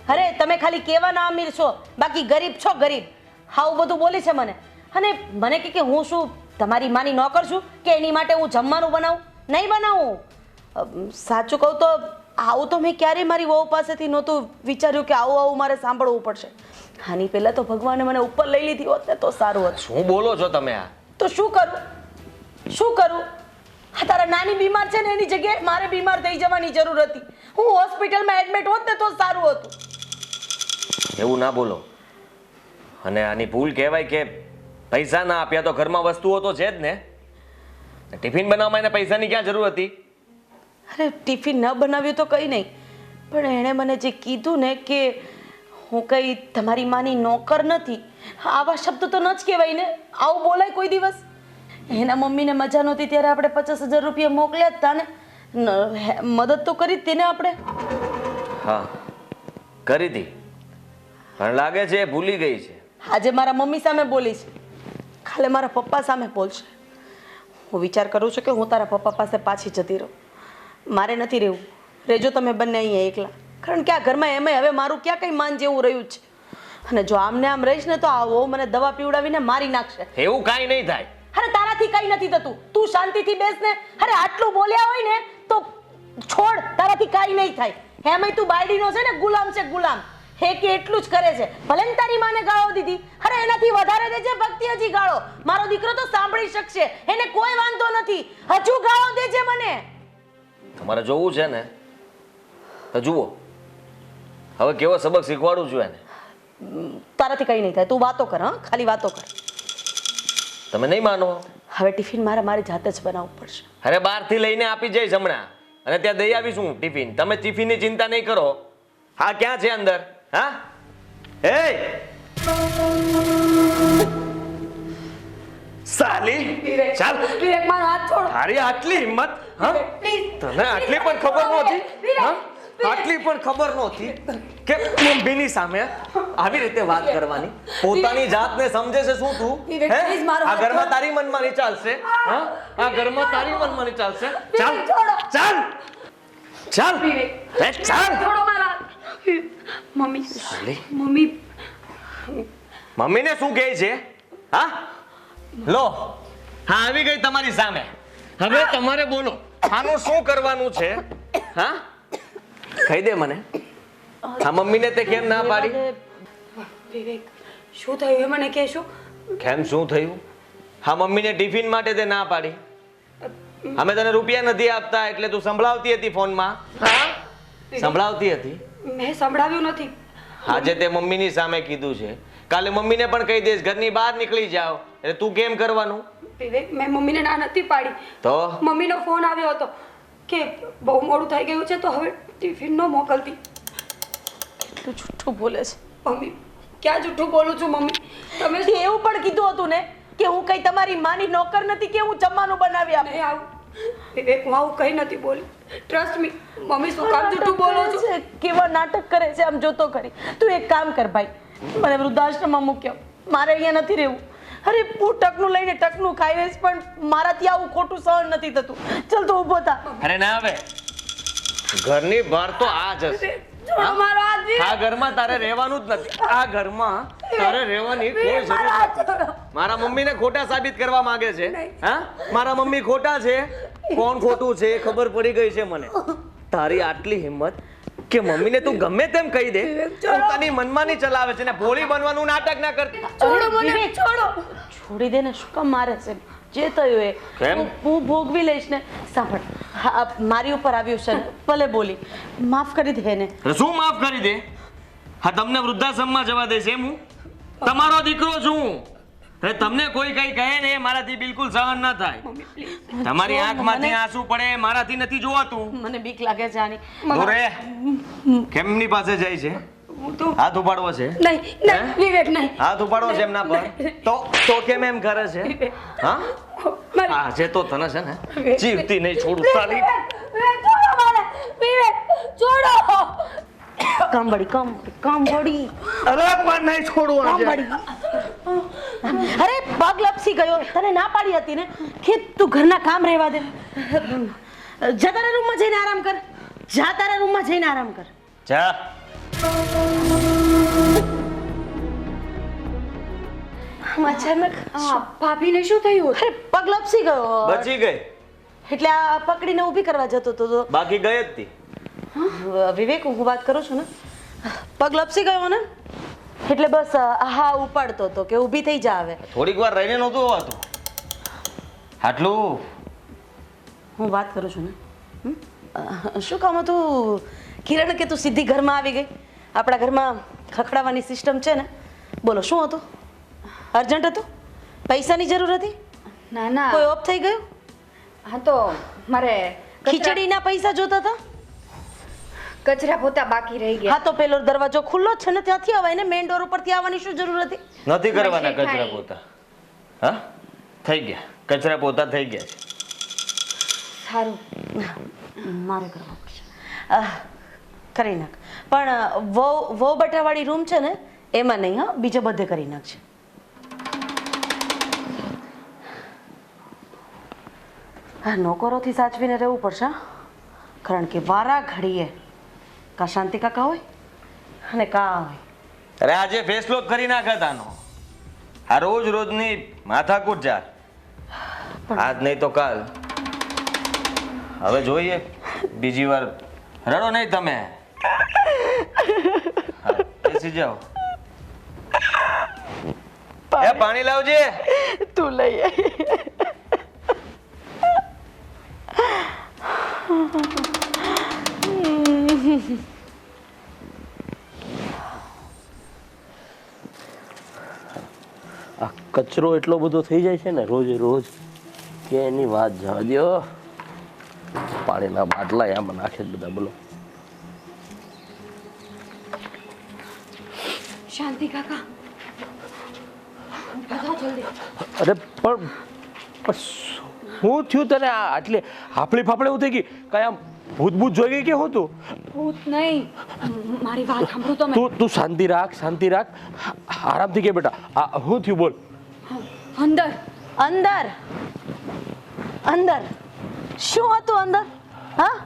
અરે તમે ખાલી કહેવાના અમીર છો, બાકી ગરીબ છો ગરીબ. આવું બધું બોલી છે મને. અને મને કે હું શું તમારી માની નોકર છું કે એની માટે હું જમવાનું બનાવું? નહીં બનાવું. સાચું કહું તો આવું તો મેં ક્યારેય મારી વહુ પાસેથી નહોતું વિચાર્યું કે આવું મારે સાંભળવું પડશે. આની પહેલાં તો ભગવાને મને ઉપર લઈ લીધી હોત ને તો સારું હતું. શું બોલો છો તમે આ? તો શું કરું? શું કરું? આ તારા નાની બીમાર છે ને એની જગ્યાએ મારે બીમાર થઈ જવાની જરૂર હતી. હું હોસ્પિટલમાં એડમિટ હોત ને તો સારું હતું. એવું ના બોલો. અને આની ભૂલ કહેવાય કે પૈસા ના આપ્યા તો ઘરમાં વસ્તુઓ તો છે જ ને. ટિફિન બનાવવામાં એને પૈસાની ક્યાં જરૂર હતી? અરે ટિફિન ન બનાવ્યું તો કંઈ નહીં, પણ એણે મને જે કીધું ને કે હું કંઈ તમારી માની નોકર નથી, આવા શબ્દ તો ન જ કહેવાય ને. આવું બોલાય કોઈ દિવસ? એના મમ્મીને મજા નહોતી ત્યારે આપણે 50,000 રૂપિયા મોકલ્યા જ હતા ને. મદદ તો કરી જ તેને આપણે. હા કરી હતી, પણ લાગે છે એ ભૂલી ગઈ છે. આજે મારા મમ્મી સામે બોલી છે, કાલે મારા પપ્પા સામે બોલશે. હું વિચાર કરું છું કે હું તારા પપ્પા પાસે પાછી જતી રહું. મારે નથી રહેવું. રહેજો તમે બંને અહીંયા એકલા, કારણ કે આ ઘરમાં એમાંય હવે મારું ક્યાં કંઈ માન જેવું રહ્યું છે. અને જો આમને આમ રહીશ ને તો આવો મને દવા પીવડાવીને મારી નાખશે. એવું કાંઈ નહીં થાય. અરે તારાથી કંઈ નથી થતું, તું શાંતિથી બેસ ને. અરે આટલું બોલ્યા હોય ને તો છોડ, તારાથી કાંઈ નહીં થાય. એમાંય તું બાયડીનો છે ને, ગુલામ છે ગુલામ. હે કે એટલું જ કરે છે. ભલે ને તારી માને ગાળો દીધી, અરે એનાથી વધારે દેજે ભક્તિ હજી ગાળો. મારો દીકરો તો સાંભળી શકશે, એને કોઈ વાંધો નથી. હજુ ગાળો દેજે મને. તમારે જોવું છે ને તો જુઓ. હવે કેવો સબક શીખવાડું છું એને. તારાથી કંઈ નહીં થાય, તું વાતો કર. હા ખાલી વાતો કર. તમે નહીં માનો? હવે ટિફિન મારી જાતે જ બનાવવું પડશે. અરે બહારથી લઈને આપી જઈશ હમણાં, અને ત્યાં દઈ આવીશું ટિફિન. તમે ટિફિનની ચિંતા નહીં કરો. હા ક્યાં છે અંદર? હા એ સાલી ચાલ. વિવેક મારો હાથ છોડો. તારી આટલી હિંમત? હા તને આટલી પણ ખબર નહોતી? હા આટલી પણ ખબર નહોતી કે મમ્મીની સામે આવી રીતે વાત કરવાની? પોતાની જાતને સમજે છે શું તું? વિવેક, હે? please મારો આ હાથ ઘરમાં છોડ. તારી મનમાની ચાલશે? હા આ ઘરમાં તારી મનમાની ચાલશે? ચાલ વિવેક, છોડો. ચાલ ચાલ વિવેક, એ ચાલ. છોડો મારા હાથ. મમ્મી સાલી. મમ્મી મમ્મીને શું કહે છે? હા લો હા આવી ગઈ તમારી સામે. હવે તમારે બોલો આનું શું કરવાનું છે? હા કહી દે મને. હા મમ્મીને તે કેમ ના પાડી? વિવેક શું થયું એ મને કહેશો? કેમ શું થયું? હા મમ્મીને ટિફિન માટે તે ના પાડી. અમે તને રૂપિયા નથી આપતા એટલે તું સંભળાવતી હતી ફોનમાં. હા સંભળાવતી હતી. મેં સંભળાવ્યું નથી. આજે તે મમ્મીની સામે કીધું છે, કાલે મમ્મીને પણ કહી દઈશ ઘરની બહાર નીકળી જાઓ. એટલે તું કેમ કરવાનું? વિવેક મેં મમ્મીને ના નથી પાડી. તો મમ્મીનો ફોન આવ્યો હતો કે બહુ મોડું થઈ ગયું છે તો હવે ટિફિન ન મોકલતી. એટલું જૂઠું બોલે છે. મમ્મી ક્યાં જૂઠું બોલું છું મમ્મી? તમે એવું પણ કીધું હતું ને કે હું કઈ તમારી માની નોકર નથી કે હું જમવાનું બનાવી આપું. નહીં આવું વિવેક, હું આવું કંઈ નથી બોલી. Trust me. મમ્મી શું કામ જૂઠું બોલો છો? કેવા નાટક કરે છે આમ જોતો ખરી. તું એક કામ કર ભાઈ, મને વૃદ્ધાશ્રમમાં મૂક્યો. મારે અહીંયા નથી રહેવું. અરે હું ટકનું લઈને ટકનું ખાઈ રહીશ, પણ મારાથી આવું ખોટું સહન નથી થતું. ચાલ તો ઊભો થા. અરે ના હવે ઘરની બહાર તો આ જ હશે. છોડો મારો હાથ વિવેક. આ ઘરમાં તારે રહેવાનું જ નથી. આ ઘરમાં તારે રહેવાની કોઈ જરૂર નથી. મારા મમ્મીને ખોટા સાબિત કરવા માંગે છે. હા મારા મમ્મી ખોટા છે. કોણ ખોટું છે એ ખબર પડી ગઈ છે મને. તારી આટલી હિંમત કે મમ્મીને તું ગમે તેમ કહી દે, પોતાની મનમાની ચલાવે છે ને ભોળી બનવાનું નાટક ના કરતી. છોડો મને, વિવેક, છોડો. છોડી દે ને. શું કામ મારે છે? જે થયું એ કેમ? હું ભોગવી લઈશ ને. સાંભળ, હા, મારી ઉપર આવ્યું છે ને, ભલે બોલી, માફ કરી દે એને. શું માફ કરી દે? હા તમને વૃદ્ધાશ્રમમાં જવા દે છે એમ? હું તમારો દીકરો છું. અરે તમને કોઈ કઈ કહે ને એ મારાથી બિલકુલ સહન ન થાય. મમ્મી પ્લીઝ તમારી જો આંખમાંથી મને- આંસુ પડે એ મારાથી નથી જોવાતું. મને બીક લાગે છે આની. દોરે કેમની પાસે જાય છે? હું તો હાથ ઉપાડવો છે? નહીં નહીં વિવેક નહીં હાથ ઉપાડવો છે એમના પર? તો કેમ એમ કરે છે? હા મારી હા છે તો તને છે ને જીવતી નહીં છોડું સાલી. વિવેક છોડો મને વિવેક છોડો કામવડી. અરે પણ નહીં છોડું આજે. અરે પગ લપસી ગયો. તને ના પાડી હતી ને કે તું ઘરના કામ રહેવા દે. જા તારા રૂમમાં જઈને આરામ કર. જા તારા રૂમમાં જઈને આરામ કર. જા. અચાનક ભાભીને શું થયું અરે પગ લપસી ગયો બચી ગઈ. એટલે આ પકડીને ઊભી કરવા જતો હતો તો બાકી ગઈ જ તી. વિવેક હું વાત કરું છું ને પગ લપસી ગયો ને એટલે બસ હા ઉપાડતો હતો કે ઊભી થઈ જા હવે. થોડીક વાર રહીને નહોતું હોવાતું. આટલું હું વાત કરું છું ને શું કામ હતું કિરણ કે તું સીધી ઘરમાં આવી ગઈ? આપણા ઘરમાં ખખડાવવાની સિસ્ટમ છે ને. બોલો શું હતું? અર્જન્ટ હતું? પૈસાની જરૂર હતી? ના ના કોઈ ઓફ થઈ ગયું? હા તો મારે ખીચડીના પૈસા જોતા હતા? કચરા પોતા બાકી રહી ગયા. હા તો પેલો દરવાજો ખુલ્લો જ છે ને ત્યાંથી અવાય ને. મેઇન ડોર ઉપરથી આવવાની શું જરૂર હતી? નથી કરવાના શેઠાણી. કચરા પોતા. હા થઈ ગયા. કચરા પોતા થઈ ગયા છે. સારું મારે કરવા પડશે. કરી નાખ. પણ વહુ બટાવાળી રૂમ છે ને એમાં નહીં હા, બીજે બધે કરી નાખશે. હા નોકરોથી સાચવીને રહેવું પડશે હા. કારણ કે વારા ઘડીએ કા શાંતિ કાકા હોય અને કા હોય. અરે આજે ફેસલો કરી નાખત આનો. આ રોજ રોજની માથાકૂટ જા. આજ નહીં તો કાલ. હવે જોઈએ બીજી વાર રડો નહીં તમે. હા, બેસી જાઓ. એ પાણી લાવજે. તું લઈ આય. આ કચરો એટલો બધો થઈ જાય છે ને રોજ રોજ કે એની વાત જવા દો. પાણીના બાટલા આમાં નાખે જ બધા. બોલો શાંતિ કાકા બતાવો જલ્દી અરે પણ શું થયું તને? આ આટલી હાફળી ફાફળી એવું થઈ ગઈ? કઈ આમ ભૂત ભૂત જોઈ ગઈ કે હોતું? ભૂત નહીં મારી વાત સાંભળો તમે તું શાંતિ રાખ, શાંતિ રાખ, આરામથી કે બેટા. આ શું થયું બોલ. અંદર અંદર અંદર શું હતું અંદર? હા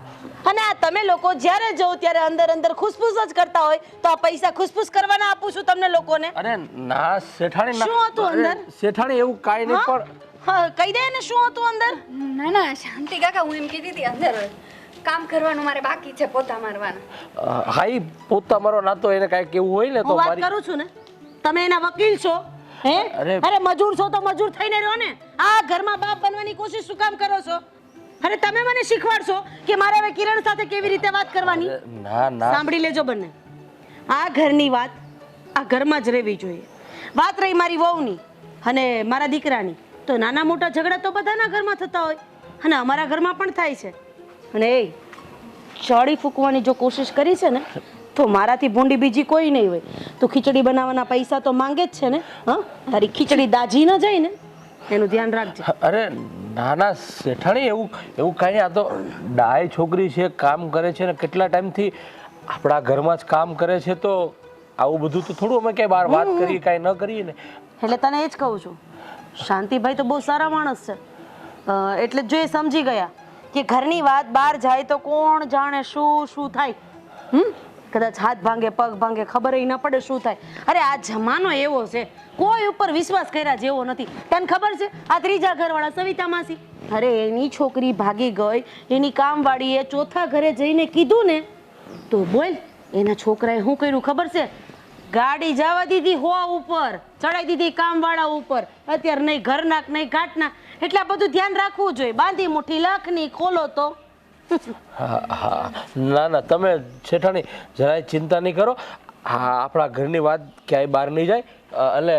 અને આ તમે લોકો જ્યારે જઓ ત્યારે અંદર અંદર ખુસફુસ જ કરતા હોય તો આ પૈસા ખુસફુસ કરવાના આપું છું તમને લોકોને. અરે ના શેઠાણી ના. શું હતું અંદર? અરે, શેઠાણી એવું કાંઈ નહીં હા? પણ હા કહી દે ને શું હતું અંદર? ના ના શાંતિ કાકા હું એમ કીધી હતી અંદર કામ કરવાનું મારે બાકી છે પોતા મારવાના. હા ઈ પોતા મારો ના તો એને કાંઈક એવું હોય ને હું તો વાત મારી કરું છું ને તમે એના વકીલ છો હે? અરે. અરે મજૂર છો તો મજૂર થઈને રહો ને. આ ઘરમાં બાપ બનવાની કોશિશ શું કામ કરો છો? અરે તમે મને શીખવાડશો કે મારે હવે કિરણ સાથે કેવી રીતે વાત કરવાની? ના ના સાંભળી લેજો બંને. આ ઘરની વાત આ ઘરમાં જ રહેવી જોઈએ. વાત રહી મારી વહુની અને મારા દીકરાની તો નાના મોટા ઝઘડા તો બધાના ઘરમાં થતા હોય અને અમારા ઘરમાં પણ થાય છે. અને એ ચડી ફૂંકવાની જો કોશિશ કરી છે ને તો મારાથી ભૂંડી બીજી કોઈ નહીં હોય. તો ખીચડી બનાવવાના પૈસા તો માંગે જ છે ને. હા તારી ખીચડી દાજી ન જાય ને એનું ધ્યાન રાખજે. અરે ના ના શેઠાણી એવું કાંઈ નહીં. આ તો ડાય છોકરી છે, કામ કરે છે ને કેટલા ટાઈમથી આપણા ઘરમાં જ કામ કરે છે. તો આવું બધું તો થોડું અમે ક્યાંય બહાર વાત કરીએ કાંઈ ન કરીએ ને. એટલે તને એ જ કહું છું શાંતિભાઈ તો બહુ સારા માણસ છે. એટલે જો એ સમજી ગયા કે ઘરની વાત બહાર જાય તો કોણ જાણે શું શું થાય. કદાચ હાથ ભાંગે પગ ભાંગે ખબર ન પડે શું થાય. અરે આ જમાનો એવો છે કોઈ ઉપર વિશ્વાસ કર્યા જેવો નથી. તને ખબર છે આ ત્રીજા ઘરવાળા સવિતા માસી અરે એની છોકરી ભાગી ગઈ એની કામવાળીએ ચોથા ઘરે જઈને કીધું ને તો બોલ એના છોકરાએ શું કર્યું ખબર છે? ગાડી જવા દીધી હોવા ઉપર ચડાઈ દીધી કામવાળા ઉપર. અત્યારે નહીં ઘરના નહીં ઘાટના. એટલે આ બધું ધ્યાન રાખવું જોઈએ. બાંધી મુઠ્ઠી લાખની ખોલો તો હા હા ના ના તમે શેઠાણી જરાય ચિંતા નહીં કરો. હા આપણા ઘરની વાત ક્યાંય બહાર નહીં જાય. એટલે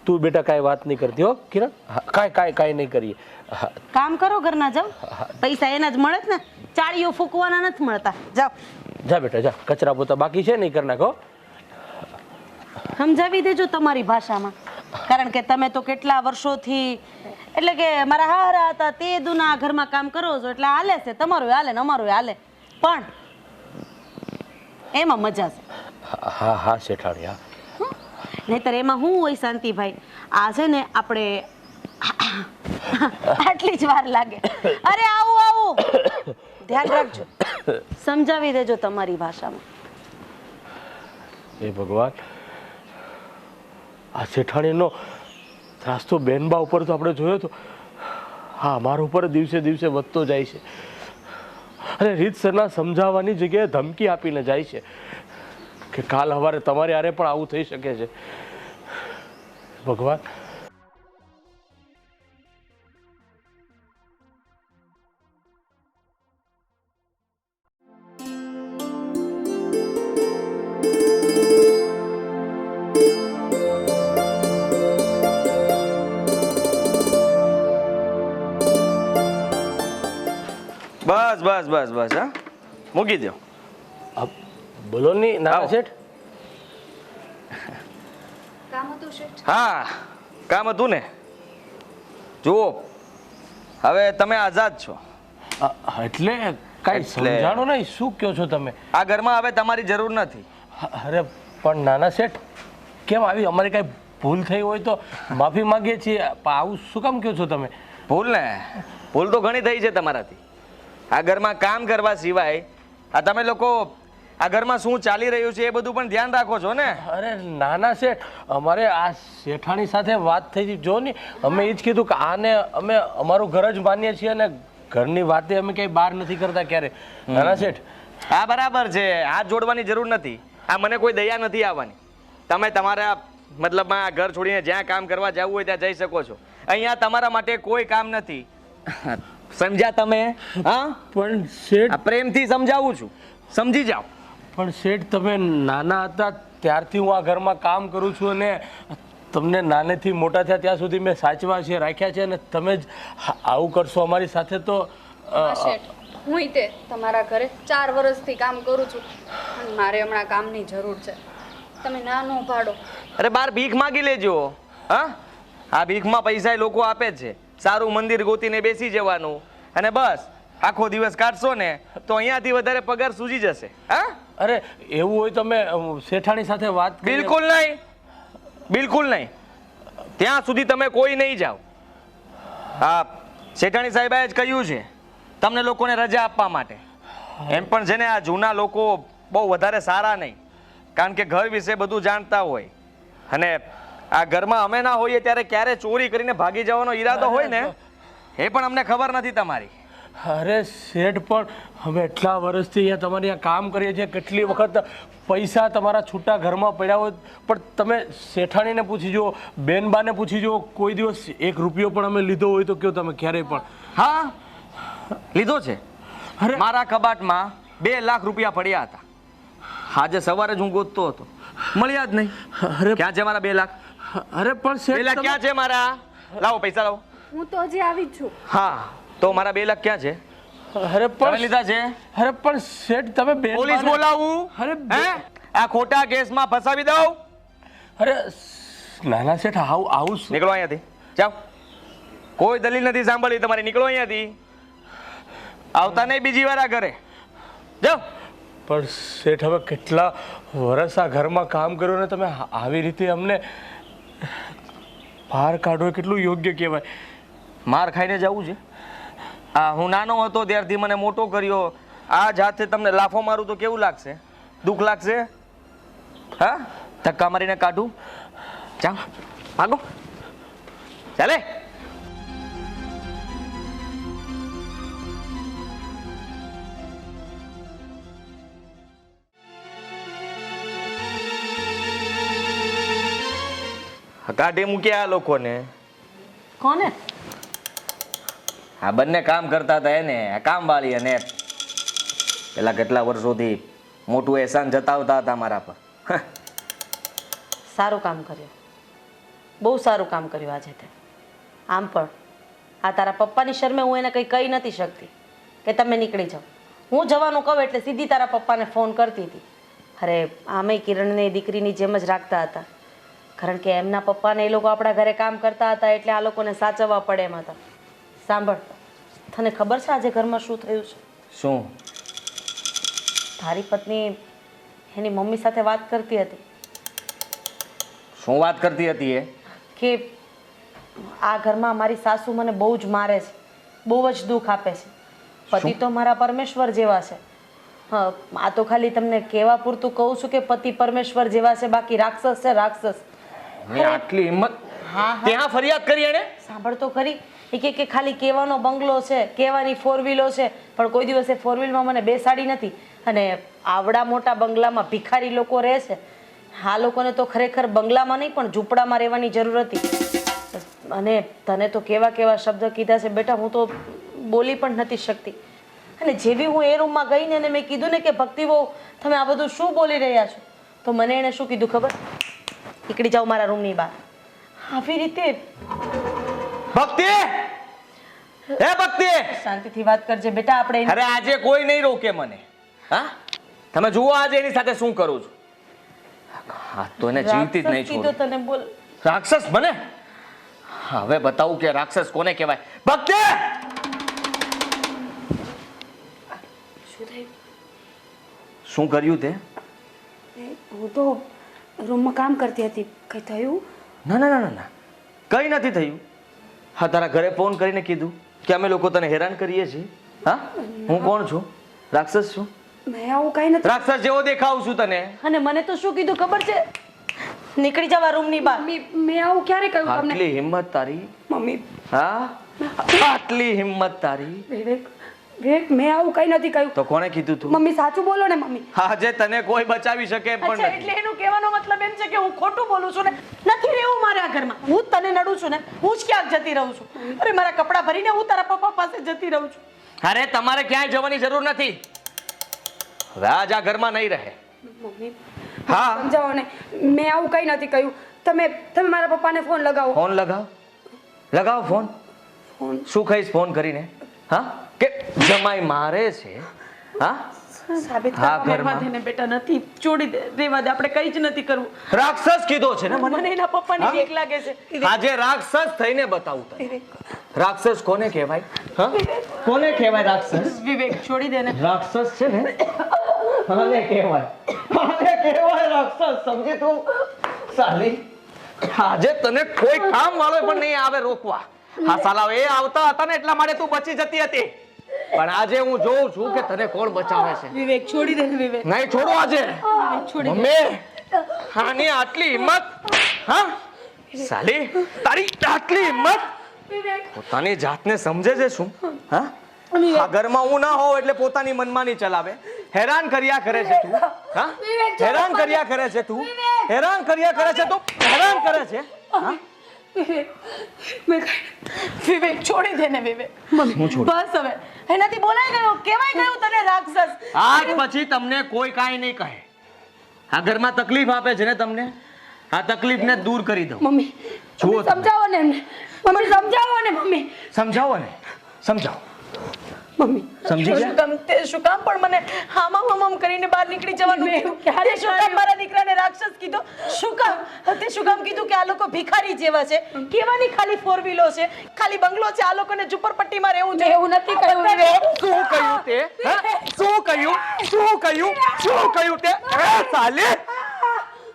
તું બેટા કાંઈ વાત નહીં કરતી હો કિરણ. હા, કાંઈ નહીં કરીએ. હા, કામ કરો ઘરના, જાઓ. પૈસા એના જ મળે જ ને, ચાળીઓ ફૂંકવાના નથી મળતા. જાઓ, જા બેટા જા, કચરા પોતા બાકી છે નહીં કરી નાખો. સમજાવી દેજો તમારી ભાષામાં, કારણ કે તમે તો કેટલા વર્ષોથી એટલે કે મારા હારા હતા તે દુના ઘરમાં કામ કરો છો એટલે હાલે છે, તમારું હાલે ને અમારું હાલે, પણ એમાં મજા છે. હા હા શેઠાણી હા. નહીતર એમાં શું હોય શાંતિભાઈ, આ છે ને આપણે આટલી જ વાર લાગે. અરે આવું આવું, ધ્યાન રાખજો, સમજાવી દેજો તમારી ભાષામાં. એ ભગવાન, આ શેઠાણીનો ત્રાસ તો બેનબા ઉપર તો આપણે જોયો તો, હા મારા ઉપર દિવસે દિવસે વધતો જાય છે. અને રીતસરના સમજાવવાની જગ્યાએ ધમકી આપીને જાય છે કે કાલ સવારે તમારે હારે પણ આવું થઈ શકે છે. ભગવાન, બસ બસ બસ બસ હા, મૂકી દો. બોલો નહીં નાના આવો. શેઠ. કામ હતું શેઠ? હા કામ હતું ને. જુઓ હવે તમે આઝાદ છો. એટલે કાંઈ એટલે- સમજાણો નહીં, શું કહો છો તમે? આ ઘરમાં હવે તમારી જરૂર નથી. અરે પણ નાના શેઠ, કેમ આવી અમારી કાંઈ ભૂલ થઈ હોય તો માફી માંગીએ છીએ, પણ આવું શું કામ કહો છો તમે? ભૂલ ને, ભૂલ તો ઘણી થઈ છે તમારાથી. આ ઘરમાં કામ કરવા સિવાય આ તમે લોકો આ ઘરમાં શું ચાલી રહ્યું છે એ બધું પણ ધ્યાન રાખો છો ને. અરે નાના શેઠ, અમારે આ શેઠાણી સાથે વાત થઈ હતી. જો ને અમે એ જ કીધું કે આને અમે અમારું ઘર જ માનીએ છીએ અને ઘરની વાતે અમે ક્યાંય બહાર નથી કરતા ક્યારે. નાના શેઠ, હા બરાબર છે, હાથ જોડવાની જરૂર નથી. આ મને કોઈ દયા નથી આવવાની. તમે તમારા મતલબમાં આ ઘર છોડીને જ્યાં કામ કરવા જવું હોય ત્યાં જઈ શકો છો. અહીંયા તમારા માટે કોઈ કામ નથી. સમજ્યા તમે? હા, પણ શેઠ, આ પ્રેમથી સમજાવું છું, સમજી જાઓ. પણ શેઠ તમે નાના હતા ત્યારથી હું આ ઘરમાં કામ કરું છું અને તમને નાનેથી મોટા થયા ત્યાં સુધી મેં સાચવા છે, રાખ્યા છે, અને તમે જ આવું કરશો અમારી સાથે તો હા શેઠ, હું તે તમારા ઘરે 4 વર્ષથી કામ કરું છું અને મારે હમણાં કામની જરૂર છે. તમે ના ન પાડો. અરે બાર ભીખ માગી લેજો. હા, આ ભીખમાં પૈસા એ લોકો આપે જ છે. સારું મંદિર ગોતીને બેસી જવાનું અને બસ આખો દિવસ કાઢશો ને તો અહીંયાથી વધારે પગાર સૂજી જશે. હા, અરે એવું હોય તો મેં શેઠાણી સાથે વાત કરી. બિલકુલ નહીં, બિલકુલ નહીં. ત્યાં સુધી તમે કોઈ નહીં જાઓ. હા, શેઠાણી સાહેબાએ જ કહ્યું છે તમને લોકોને રજા આપવા માટે. એમ પણ છે ને આ જૂના લોકો બહુ વધારે સારા નહીં, કારણ કે ઘર વિશે બધું જાણતા હોય. અને આ ઘરમાં અમે ના હોઈએ ત્યારે ક્યારે ચોરી કરીને ભાગી જવાનો ઈરાદો હોય ને એ પણ અમને ખબર નથી તમારી. અરે શેઠ, પણ અમે એટલા વર્ષથી અહીંયા તમારી અહીંયા કામ કરીએ છીએ, કેટલી વખત પૈસા તમારા છૂટા ઘરમાં પડ્યા હોય, પણ તમે શેઠાણીને પૂછી જુઓ, બેનબાને પૂછી જુઓ, કોઈ દિવસ 1 રૂપિયો પણ અમે લીધો હોય તો કયો તમે ક્યારેય પણ? હા, લીધો છે. અરે મારા કબાટમાં 2 લાખ રૂપિયા પડ્યા હતા. આજે સવારે જ હું ગોતતો હતો, મળ્યા જ નહીં. અરે ક્યાં છે મારા 2 લાખ? અરે પણ 2 શેઠ લાખ ક્યાં છે મારા? લાવો પૈસા લાવો. હું તો હજી આવી જ છું. હા, તો મારા 2 લાખ ક્યાં છે? અરે તમે પણ લીધા છે? અરે પણ શેઠ તમે પોલીસ બોલાવું? અરે હે? આ ખોટા કેસમાં ફસાવી દઉં? અરે નાના શેઠ, આવું શું? નીકળો અહીંયાથી, જાઓ. કોઈ દલીલ નથી સાંભળી તમારી, નીકળો અહીંયાથી. આવતા નહીં બીજી વાર આ ઘરે, જાઓ. પણ શેઠ હવે કેટલા વર્ષ આ ઘરમાં કામ કર્યું ને તમે આવી રીતે અમને બહાર કાઢો એ કેટલું યોગ્ય કહેવાય. માર ખાઈને જવું છે? આ હું નાનો હતો ત્યારથી મને મોટો કર્યો. આ જાતે તમને લાફો મારું તો કેવું લાગશે? દુઃખ લાગશે? હા, ધક્કા મારીને કાઢું? જાઓ, ભાગો, ચાલે. કાઢી મૂક્યા આ લોકોને. કોને? આ બંને કામ કરતા હતા એને, આ કામવાળી અને પેલા કેટલા વર્ષોથી મોટું એહસાન જતાવતા હતા મારા પર. સારું કામ કર્યું. બહુ સારું કામ કર્યું આજે તે. આમ પણ આ તારા પપ્પાની શરમે હું એને કંઈ કહી નથી શકતી કે તમે નીકળી જાઓ. હું જવાનું કહું એટલે સીધી તારા પપ્પાને ફોન કરતી હતી. અરે આમેય કિરણને દીકરીની જેમ જ રાખતા હતા, કારણ કે એમના પપ્પાને એ લોકો આપણા ઘરે કામ કરતા હતા એટલે આ લોકોને સાચવવા પડે એમ હતા. સાંભળ, તને ખબર છે આજે ઘરમાં શું થયું છે? શું? તારી પત્ની એની મમ્મી સાથે વાત કરતી હતી શું વાત કરતી હતી એ? કે આ ઘરમાં મારી સાસુ મને બહુ જ મારે છે, બહુ જ દુઃખ આપે છે. પતિ તો મારા પરમેશ્વર જેવા છે. હા, આ તો ખાલી તમને કહેવા પૂરતું કહું છું કે પતિ પરમેશ્વર જેવા છે, બાકી રાક્ષસ છે, રાક્ષસ. મેં આટલી હિંમત હા ત્યાં ફરિયાદ કરી એને? સાંભળ તો ખરી. એ કે ખાલી કહેવાનો બંગલો છે, કહેવાની ફોર વ્હીલો છે, પણ કોઈ દિવસે ફોર વ્હીલમાં મને બેસાડી નથી. અને આવડા મોટા બંગલામાં ભિખારી લોકો રહે છે. આ લોકોને તો ખરેખર બંગલામાં નહીં પણ ઝૂંપડામાં રહેવાની જરૂર હતી. અને તને તો કેવા કેવા શબ્દ કીધા છે બેટા, હું તો બોલી પણ નથી શકતી. અને જેવી હું એ રૂમમાં ગઈ ને અને મેં કીધું ને કે ભક્તિ બહુ તમે આ બધું શું બોલી રહ્યા છો, તો મને એણે શું કીધું ખબર? નીકળી જાઓ મારા રૂમની બહાર. આવી રીતે ભક્તિ, હે ભક્તિ, શાંતિથી વાત કરજે બેટા. આપણે અરે આજે કોઈ નહીં રોકે મને. હા, તમે જુઓ આજે એની સાથે શું કરું છું. હા, તો એને જીવતી જ નહીં રાક્ષસ કીધું છોડું. તને બોલ. રાક્ષસ બને? હવે બતાવું કે રાક્ષસ કોને કહેવાય. ભક્તિ, શું થયું? શું કર્યું તે? હું તો રૂમમાં કામ કરતી હતી. કંઈ થયું? ના ના ના ના, કઈ નથી થયું. હા, તારા ઘરે ફોન કરીને કીધું કે અમે લોકો તને હેરાન કરીએ છીએ. હા, હું કોણ છું? રાક્ષસ છું? મેં આવું કાંઈ નથી. રાક્ષસ જેવો દેખાઉં છું તને? અને મને તો શું કીધું ખબર છે? નીકળી જવા રૂમની બહાર. મમ્મી, મેં આવું ક્યારે કહ્યું તમને? આટલી હિંમત તારી? મમ્મી, હા, આટલી હિંમત તારી? વિવેક, વિવેક, મેં આવું કંઈ નથી કહ્યું. તો કોણે કીધું તું? મમ્મી, સાચું બોલો ને મમ્મી. આજે તને કોઈ બચાવી શકે એમ પણ અચ્છા, નથી. એટલે એનું કહેવાનો મતલબ એમ છે કે હું ખોટું બોલું છું ને? નથી રહેવું મારે આ ઘરમાં. હું જ તને નડું છું ને? હું જ ક્યાંક જતી રહું છું? અરે મારા કપડાં ભરીને હું તારા પપ્પા પાસે જતી રહું છું. અરે તમારે ક્યાંય જવાની જરૂર નથી. હવે આજ આ ઘરમાં નહીં રહે. મમ્મી, હા, સમજાવો ને. મેં આવું કંઈ નથી કહ્યું. તમે મારા પપ્પાને ફોન લગાવો. ફોન લગાવ. લગાવ ફોન. ફોન શું કહીશ ફોન કરીને? હા, કે જમાઈ મારે છે? હા, સાબિત હા, કરવા ઘરમાં. દે ને બેટા. નથી, છોડી દે, રહેવા દે. આપણે કંઈ જ નથી કરવું. રાક્ષસ કીધો છે ને મને? મને એના પપ્પાની હા? બીક લાગે છે. આજે રાક્ષસ થઈને બતાવું તને. રાક્ષસ કોને કહેવાય? હા, કોને કહેવાય રાક્ષસ? વિવેક, છોડી દે ને. રાક્ષસ છે ને આને કહેવાય. આને કહેવાય રાક્ષસ. સમજી તું? સાલી, આજે તને કોઈ કામ વાળો પણ નહીં આવે રોકવા. હા સાલા, એ આવતા હતા ને એટલા માટે તું બચી જતી હતી. પણ આજે હું જોઉં છું કે તને કોણ બચાવે છે. વિવેક, છોડી દે ને વિવેક. નહીં છોડો આજે. છોડી દે. મમ્મી, આની આટલી હિંમત? હા સાલી, તારી આટલી હિંમત? પોતાની જાતને સમજે છે શું? હા, આ ઘરમાં હું ના હોઉં એટલે પોતાની મનમાની ચલાવે. હેરાન કર્યા કરે છે તું. હા, હેરાન કર્યા કરે છે તું. હેરાન કર્યા કરે છે તું. હેરાન કરે છે. હા, વિવેક, છોડી દે ને વિવેક. બસ હવે એનાથી બોલાઈ ગયું, કહેવાય ગયું તને રાક્ષસ. આજ પછી તમને કોઈ કાંઈ નહીં કહે. આ ઘરમાં તકલીફ આપે છે ને તમને, આ તકલીફને દૂર કરી દો. મમ્મી, જુઓ તમે. સમજાવો ને એમને. મમ્મી, સમજાવો ને મમ્મી. સમજાવો ને, સમજાવો. મમ્મી, સમજી શું ગયા? કામ તે શું કામ પણ મને હામ કરીને બહાર નીકળી જવાનું કીધું? તે શું કામ મારા દીકરાને રાક્ષસ કીધો? શું કામ? તે શું કામ કીધું કે આ લોકો ભિખારી જેવા છે? કેવાની ખાલી ફોર વ્હીલો છે, ખાલી બંગલો છે, આ લોકોને ઝુંપડપટ્ટીમાં રહેવું છે? એવું નથી કહ્યું વિવેક. શું કહ્યું તે? હા? શું કહ્યું? શું કહ્યું? શું કહ્યું તે? એ સાલે,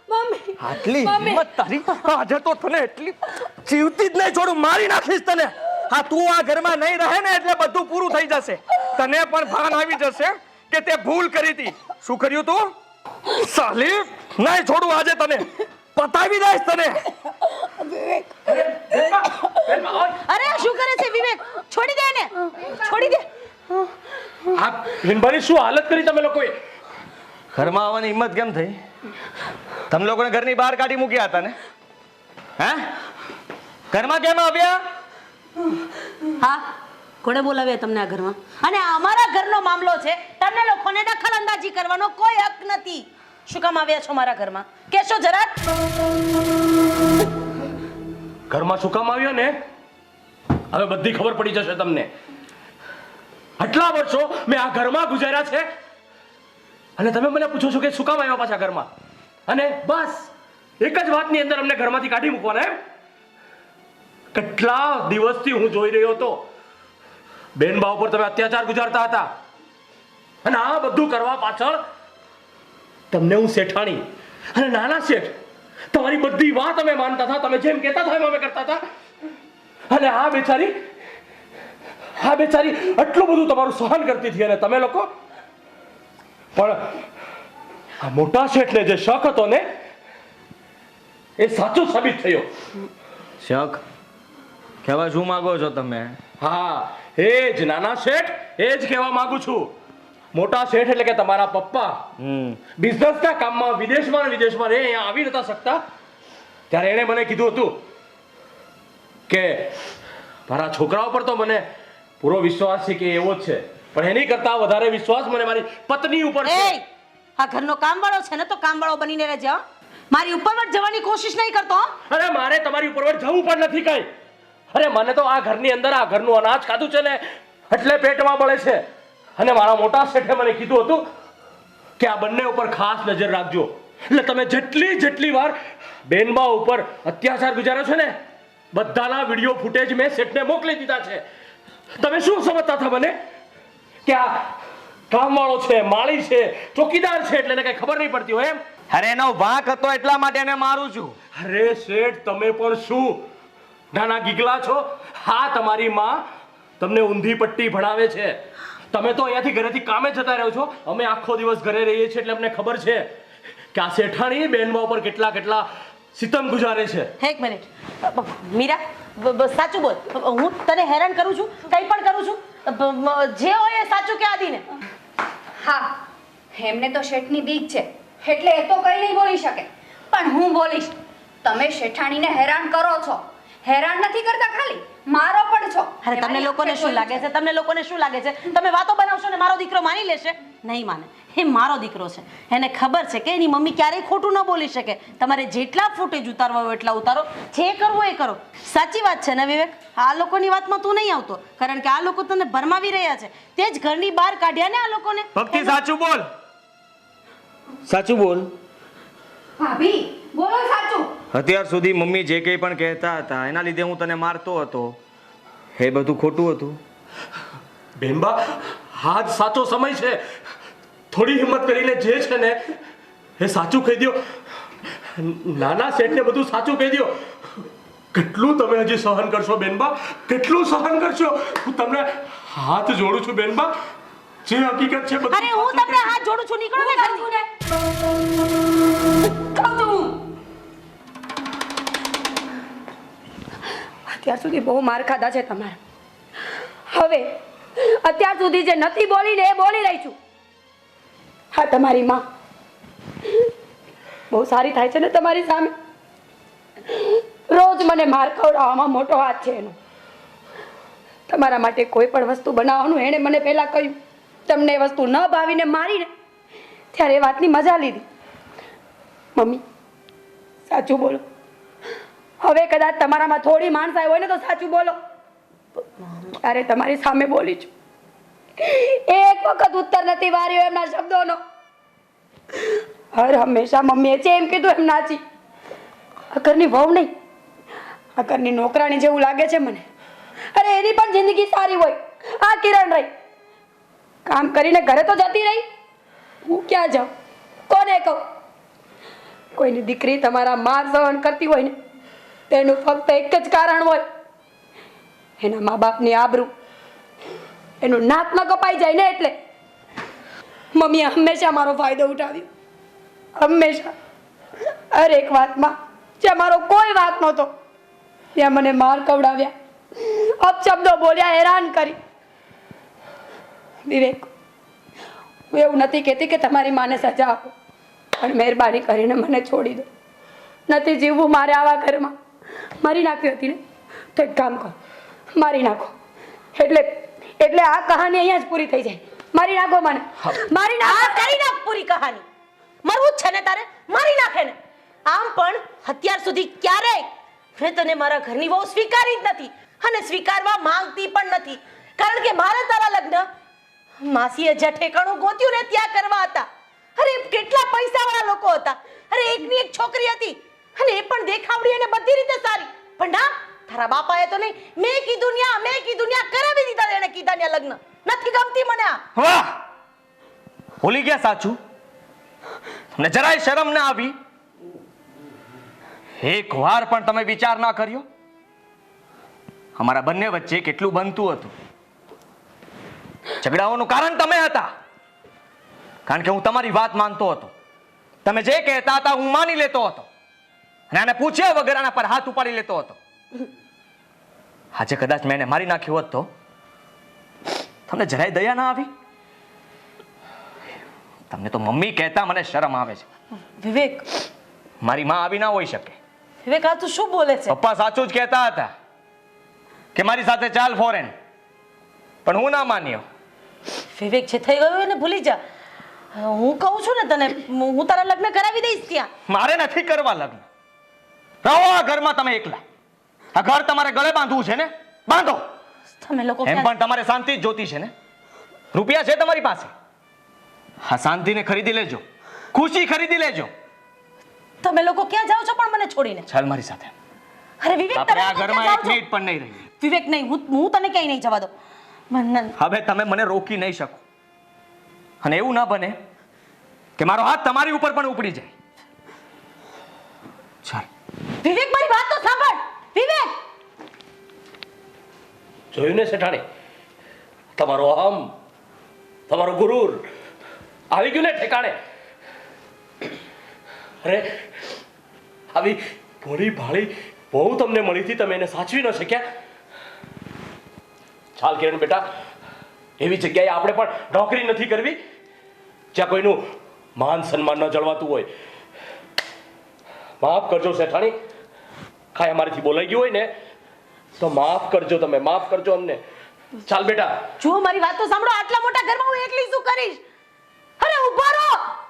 મમ્મી, આટલી હિંમત તારી? આજે તો તને એટલી જીવતી જ નહીં છોડું, મારી નાખીશ તને. હા, તું આ ઘરમાં નહીં રહે ને એટલે બધું પૂરું થઈ જશે. તને પણ ભાન આવી જશે કે તે ભૂલ કરી હતી. શું કર્યું તું? સાલી, નહીં છોડું આજે તને. પતાવી દઈશ તને. અરે આ શું કરે છે વિવેક? છોડી દે ને, છોડી દે. આ હિંબાની શું હાલત કરી તમે લોકોએ? ઘરમાં આવવાની હિંમત કેમ થઈ? તમે લોકોને ઘરની બહાર કાઢી મૂક્યા હતા ને? હે, ઘરમાં કેમ આવ્યા? હા, કોણે બોલાવ્યા તમને આ ઘરમાં? અને આ અમારા ઘરનો મામલો છે, તમને લોકોને દખલ અંદાજી કરવાનો કોઈ હક નથી. શું કામ આવ્યા છો મારા ઘરમાં? કહેશો જરા? ઘરમાં શું કામ આવ્યો ને હવે બધી ખબર પડી જશે તમને. આટલા વર્ષો મેં આ ઘરમાં ગુજાર્યા છે અને તમે મને પૂછો છો કે શું કામ આવ્યા પાછા ઘરમાં? અને બસ એક જ વાતની અંદર અમને ઘરમાંથી કાઢી મૂકવાના એમ? કેટલા દિવસથી હું જોઈ રહ્યો હતો બેન બા ઉપર તમે અત્યાચાર ગુજારતા હતા અને આ બધું કરવા પાછળ તમને હું શેઠાણી અને નાના શેઠ તમારી બધી વાત અમે માનતા હતા. તમે જેમ કહેતા હતા એમ અમે કરતા હતા. અને આ બેચારી આટલું બધું તમારું સહન કરતી હતી અને તમે લોકો પણ આ મોટા શેઠને જે શક હતો ને એ સાચો સાબિત થયો. શક કહેવા શું માંગો છો તમે? હા એ જ નાના શેઠ એ જ કહેવા માંગુ છું. મોટા શેઠ એટલે કે તમારા પપ્પા બિઝનેસના કામમાં વિદેશમાં રે અહીંયા આવી નતા શકતા ત્યારે એણે મને કીધું હતું કે મારા છોકરા ઉપર તો મને પૂરો વિશ્વાસ છે કે એવો જ છે પણ એની કરતા વધારે વિશ્વાસ મને મારી પત્ની ઉપર છે. એ આ ઘરનો કામવાળો છે ને તો કામવાળો બનીને રહેજે હો. મારી ઉપરવટ જવાની કોશિશ નહીં કરતો હો. અરે મારે તમારી ઉપર જવું પણ નથી કઈ. અરે મને તો આ ઘરની અંદર આ ઘરનું અનાજ ખાધું છે ને એટલે પેટમાં બળે છે. અને મારા મોટા શેઠે મને કીધું હતું કે આ બંને ઉપર ખાસ નજર રાખજો. એટલે તમે જેટલી વાર બેનબા ઉપર અત્યાચાર ગુજાર્યો છે ને બધાના વિડીયો ફૂટેજ મેં શેઠને મોકલી દીધા છે. તમે શું સમજતા હતા મને કે આ કામવાળો છે, માળી છે, ચોકીદાર છે એટલે એને કઈ ખબર નહીં પડતી હોય એમ? અરે એનો વાંક હતો એટલા માટે એને મારું છું. અરે શેઠ તમે પણ શું નાના ગીગલા છો? હા તમારી માં તમને ઊંધી પટ્ટી ભણાવે છે. તમે તો અહીંયાથી ઘરેથી કામે જતા રહ્યો છો. અમે આખો દિવસ ઘરે રહીએ છીએ એટલે અમને ખબર છે કે આ શેઠાણી બેનબા ઉપર કેટલા સિતમ ગુજારે છે. એક મિનિટ મીરા સાચું બોલ. હું તને હેરાન કરું છું? કંઈ પણ કરું છું? જે હોય એ સાચું કે આદિને? હા એમને તો શેઠની બીક છે એટલે એ તો કંઈ નહીં બોલી શકે પણ હું બોલીશ. તમે શેઠાણીને હેરાન કરો છો. હેરાન નથી કરતા ખાલી મારો પણ છો. અરે તમને લોકોને શું લાગે છે? તમે વાતો બનાવશો ને મારો દીકરો માની લેશે? નહીં માને. એ મારો દીકરો છે. એને ખબર છે કે એની મમ્મી ક્યારેય ખોટું ન બોલી શકે. તમારે જેટલા ફૂટેજ ઉતારવા હોય એટલા ઉતારો. જે કરવું એ કરો. સાચી વાત છે ને વિવેક? આ લોકોની વાતમાં તું નહીં આવતો કારણ કે આ લોકો તને ભરમાવી રહ્યા છે. તે જ ઘરની બહાર કાઢ્યા ને આ લોકોને. ભક્તિ સાચું બોલ. સાચું બોલ. ભાભી બોલો સાચું. અત્યાર સુધી મમ્મી જે કંઈ પણ કહેતા હતા એના લીધે હું તને મારતો હતો એ બધું ખોટું હતું? બેનબા હા જ સાચો સમય છે. થોડી હિંમત કરીને જે છે ને એ સાચું કહી દો. નાના શેઠને બધું સાચું કહી દો. કેટલું તમે હજી સહન કરશો બેનબા? કેટલું સહન કરશો? હું તમને હાથ જોડું છું બેનબા. જે હકીકત છે બધું અરે હું તમને હાથ જોડું છું. નીકળો ને ઘરથી. અત્યાર સુધી બહુ માર ખાધા છે તમારા. હવે અત્યાર સુધી જે નથી બોલીને એ બોલી રહી છું. હા તમારી માં બહુ સારી થાય છે ને તમારી સામે. રોજ મને માર ખવડાવવામાં મોટો હાથ છે એનો. તમારા માટે કોઈ પણ વસ્તુ બનાવવાનું એણે મને પહેલા કહ્યું. તમને એ વસ્તુ ન ભાવીને મારીને ત્યારે એ વાતની મજા લીધી. મમ્મી સાચું બોલો. હવે કદાચ તમારામાં થોડી માણસાઈ હોય ને તો સાચું બોલો. ત્યારે તમારી સામે બોલી છું. એક વખત ઉત્તર નથી વાર્યો એમના શબ્દોનો. હર હંમેશા મમ્મીએ છે એમ કીધું એમ નાચી. આ ઘરની વહુ નહીં, આ ઘરની નોકરાણી જેવું લાગે છે મને. અરે એની પણ જિંદગી સારી હોય. આ કિરણ રહી કામ કરીને ઘરે તો જતી રહી. હું ક્યાં જાઉં? કોને કહું? કોઈની દીકરી તમારા માર સહન કરતી હોય ને તેનું ફક્ત એક જ કારણ હોય એના મા બાપની આબરૂ. એનું નાક ન કપાઈ જાય ને એટલે. મમ્મીએ હંમેશા મારો ફાયદો ઉઠાવ્યો. હંમેશા હરેક વાતમાં જ્યાં મારો કોઈ વાત નહોતો ત્યાં મને માર કવડાવ્યા, અપશબ્દો બોલ્યા, હેરાન કરી. વિવેક હું એવું નથી કહેતી કે તમારી માને સજા આપો પણ મહેરબાની કરીને મને છોડી દો. નથી જીવવું મારે આવા ઘરમાં. મારી નાખી હતી ને તો એક કામ કરો, મારી નાખો. એટલે આ કહાની અહીંયા જ પૂરી થઈ જાય. મારી નાખો મને. મારી નાખો. કરી નાખ પૂરી કહાની. મરવું જ છે ને તારે? મારી નાખે ને. આમ પણ અત્યાર સુધી ક્યારેય મેં તને મારા ઘરની વહુ સ્વીકારી જ નથી અને સ્વીકારવા માંગતી પણ નથી, કારણ કે મારે તારા લગ્ન માસીએ જ્યાં ઠેકાણું ગોત્યું ને ત્યાં કરવા હતા. અરે કેટલા પૈસાવાળા લોકો હતા, અરે એકની એક છોકરી હતી અને એ પણ દેખાવડી અને બધી રીતે સારી. પણ ના, તારા બાપાએ તો નહીં, મેં કીધું ન્યા કરાવી દીધા, એને કીધા ન્યા લગ્ન. નથી ગમતી મને આ. વાહ, ભૂલી ગયા સાચું? તમને જરાય શરમ ના આવી? એક વાર પણ તમે વિચાર ના કર્યો અમારા બંને વચ્ચે કેટલું બનતું હતું? ઝઘડાઓનું કારણ તમે હતા, કારણ કે હું તમારી વાત માનતો હતો. તમે જે કહેતા હતા હું માની લેતો હતો અને આને પૂછ્યા વગર આના પર હાથ ઉપાડી લેતો હતો. આજે કદાચ મેં એને મારી નાખ્યો હોત તો તમને જરાય દયા ના આવી? તમને તો મમ્મી કહેતા મને શરમ આવે છે. વિવેક, મારી માં આવી ના હોઈ શકે. વિવેક, આ તું શું બોલે છે? પપ્પા સાચું જ કહેતા હતા કે મારી સાથે ચાલ ફોરેન, પણ હું ના માન્યો. વિવેક, જે થઈ ગયું એને ભૂલી જા. હું કહું છું ને તને, હું તારા લગ્ન કરાવી દઈશ ત્યાં. મારે નથી કરવા લગ્ન. રહો આ ઘરમાં તમે એકલા. આ ઘર તમારે ગળે બાંધવું છે ને? બાંધો. તમે લોકો એમ ક્યાં- પણ તમારે શાંતિ જ જોતી છે ને? રૂપિયા છે તમારી પાસે? હા, શાંતિને ખરીદી લેજો, ખુશી ખરીદી લેજો. તમે લોકો ક્યાં જાઓ છો પણ મને છોડીને? ચાલ મારી સાથે. અરે વિવેક, આપણે તમે આ લોકો ઘરમાં ક્યાં એક જાઓ છો? મિનિટ પણ નહીં રહીએ. વિવેક, નહીં, હું તને ક્યાંય નહીં જવા દો. હવે તમે મને રોકી નહીં શકો અને એવું ના બને કે મારો હાથ તમારી ઉપર પણ ઉપડી જાય. ચાલ. વિવેક, મારી વાત તો સાંભળ. વિવેક, જોયું ને શેઠાણી, તમારો અહમ, તમારો ગુરુર આવી ગયું ને ઠેકાણે. અરે આવી ભોળી ભાળી બહુ તમને મળી હતી, તમે એને સાચવી ન શક્યા. ચાલ કિરણ બેટા, એવી જગ્યાએ આપણે પણ નોકરી નથી કરવી જ્યાં કોઈનું માન સન્માન ન જળવાતું હોય. માફ કરજો શેઠાણી, કાંઈ અમારીથી બોલાઈ ગયું હોય ને તો માફ કરજો, તમે માફ કરજો અમને. ચાલ બેટા. જુઓ મારી વાત તો સાંભળો. આટલા મોટા ઘરમાં હું એકલી શું કરીશ? અરે ઊભા રહો.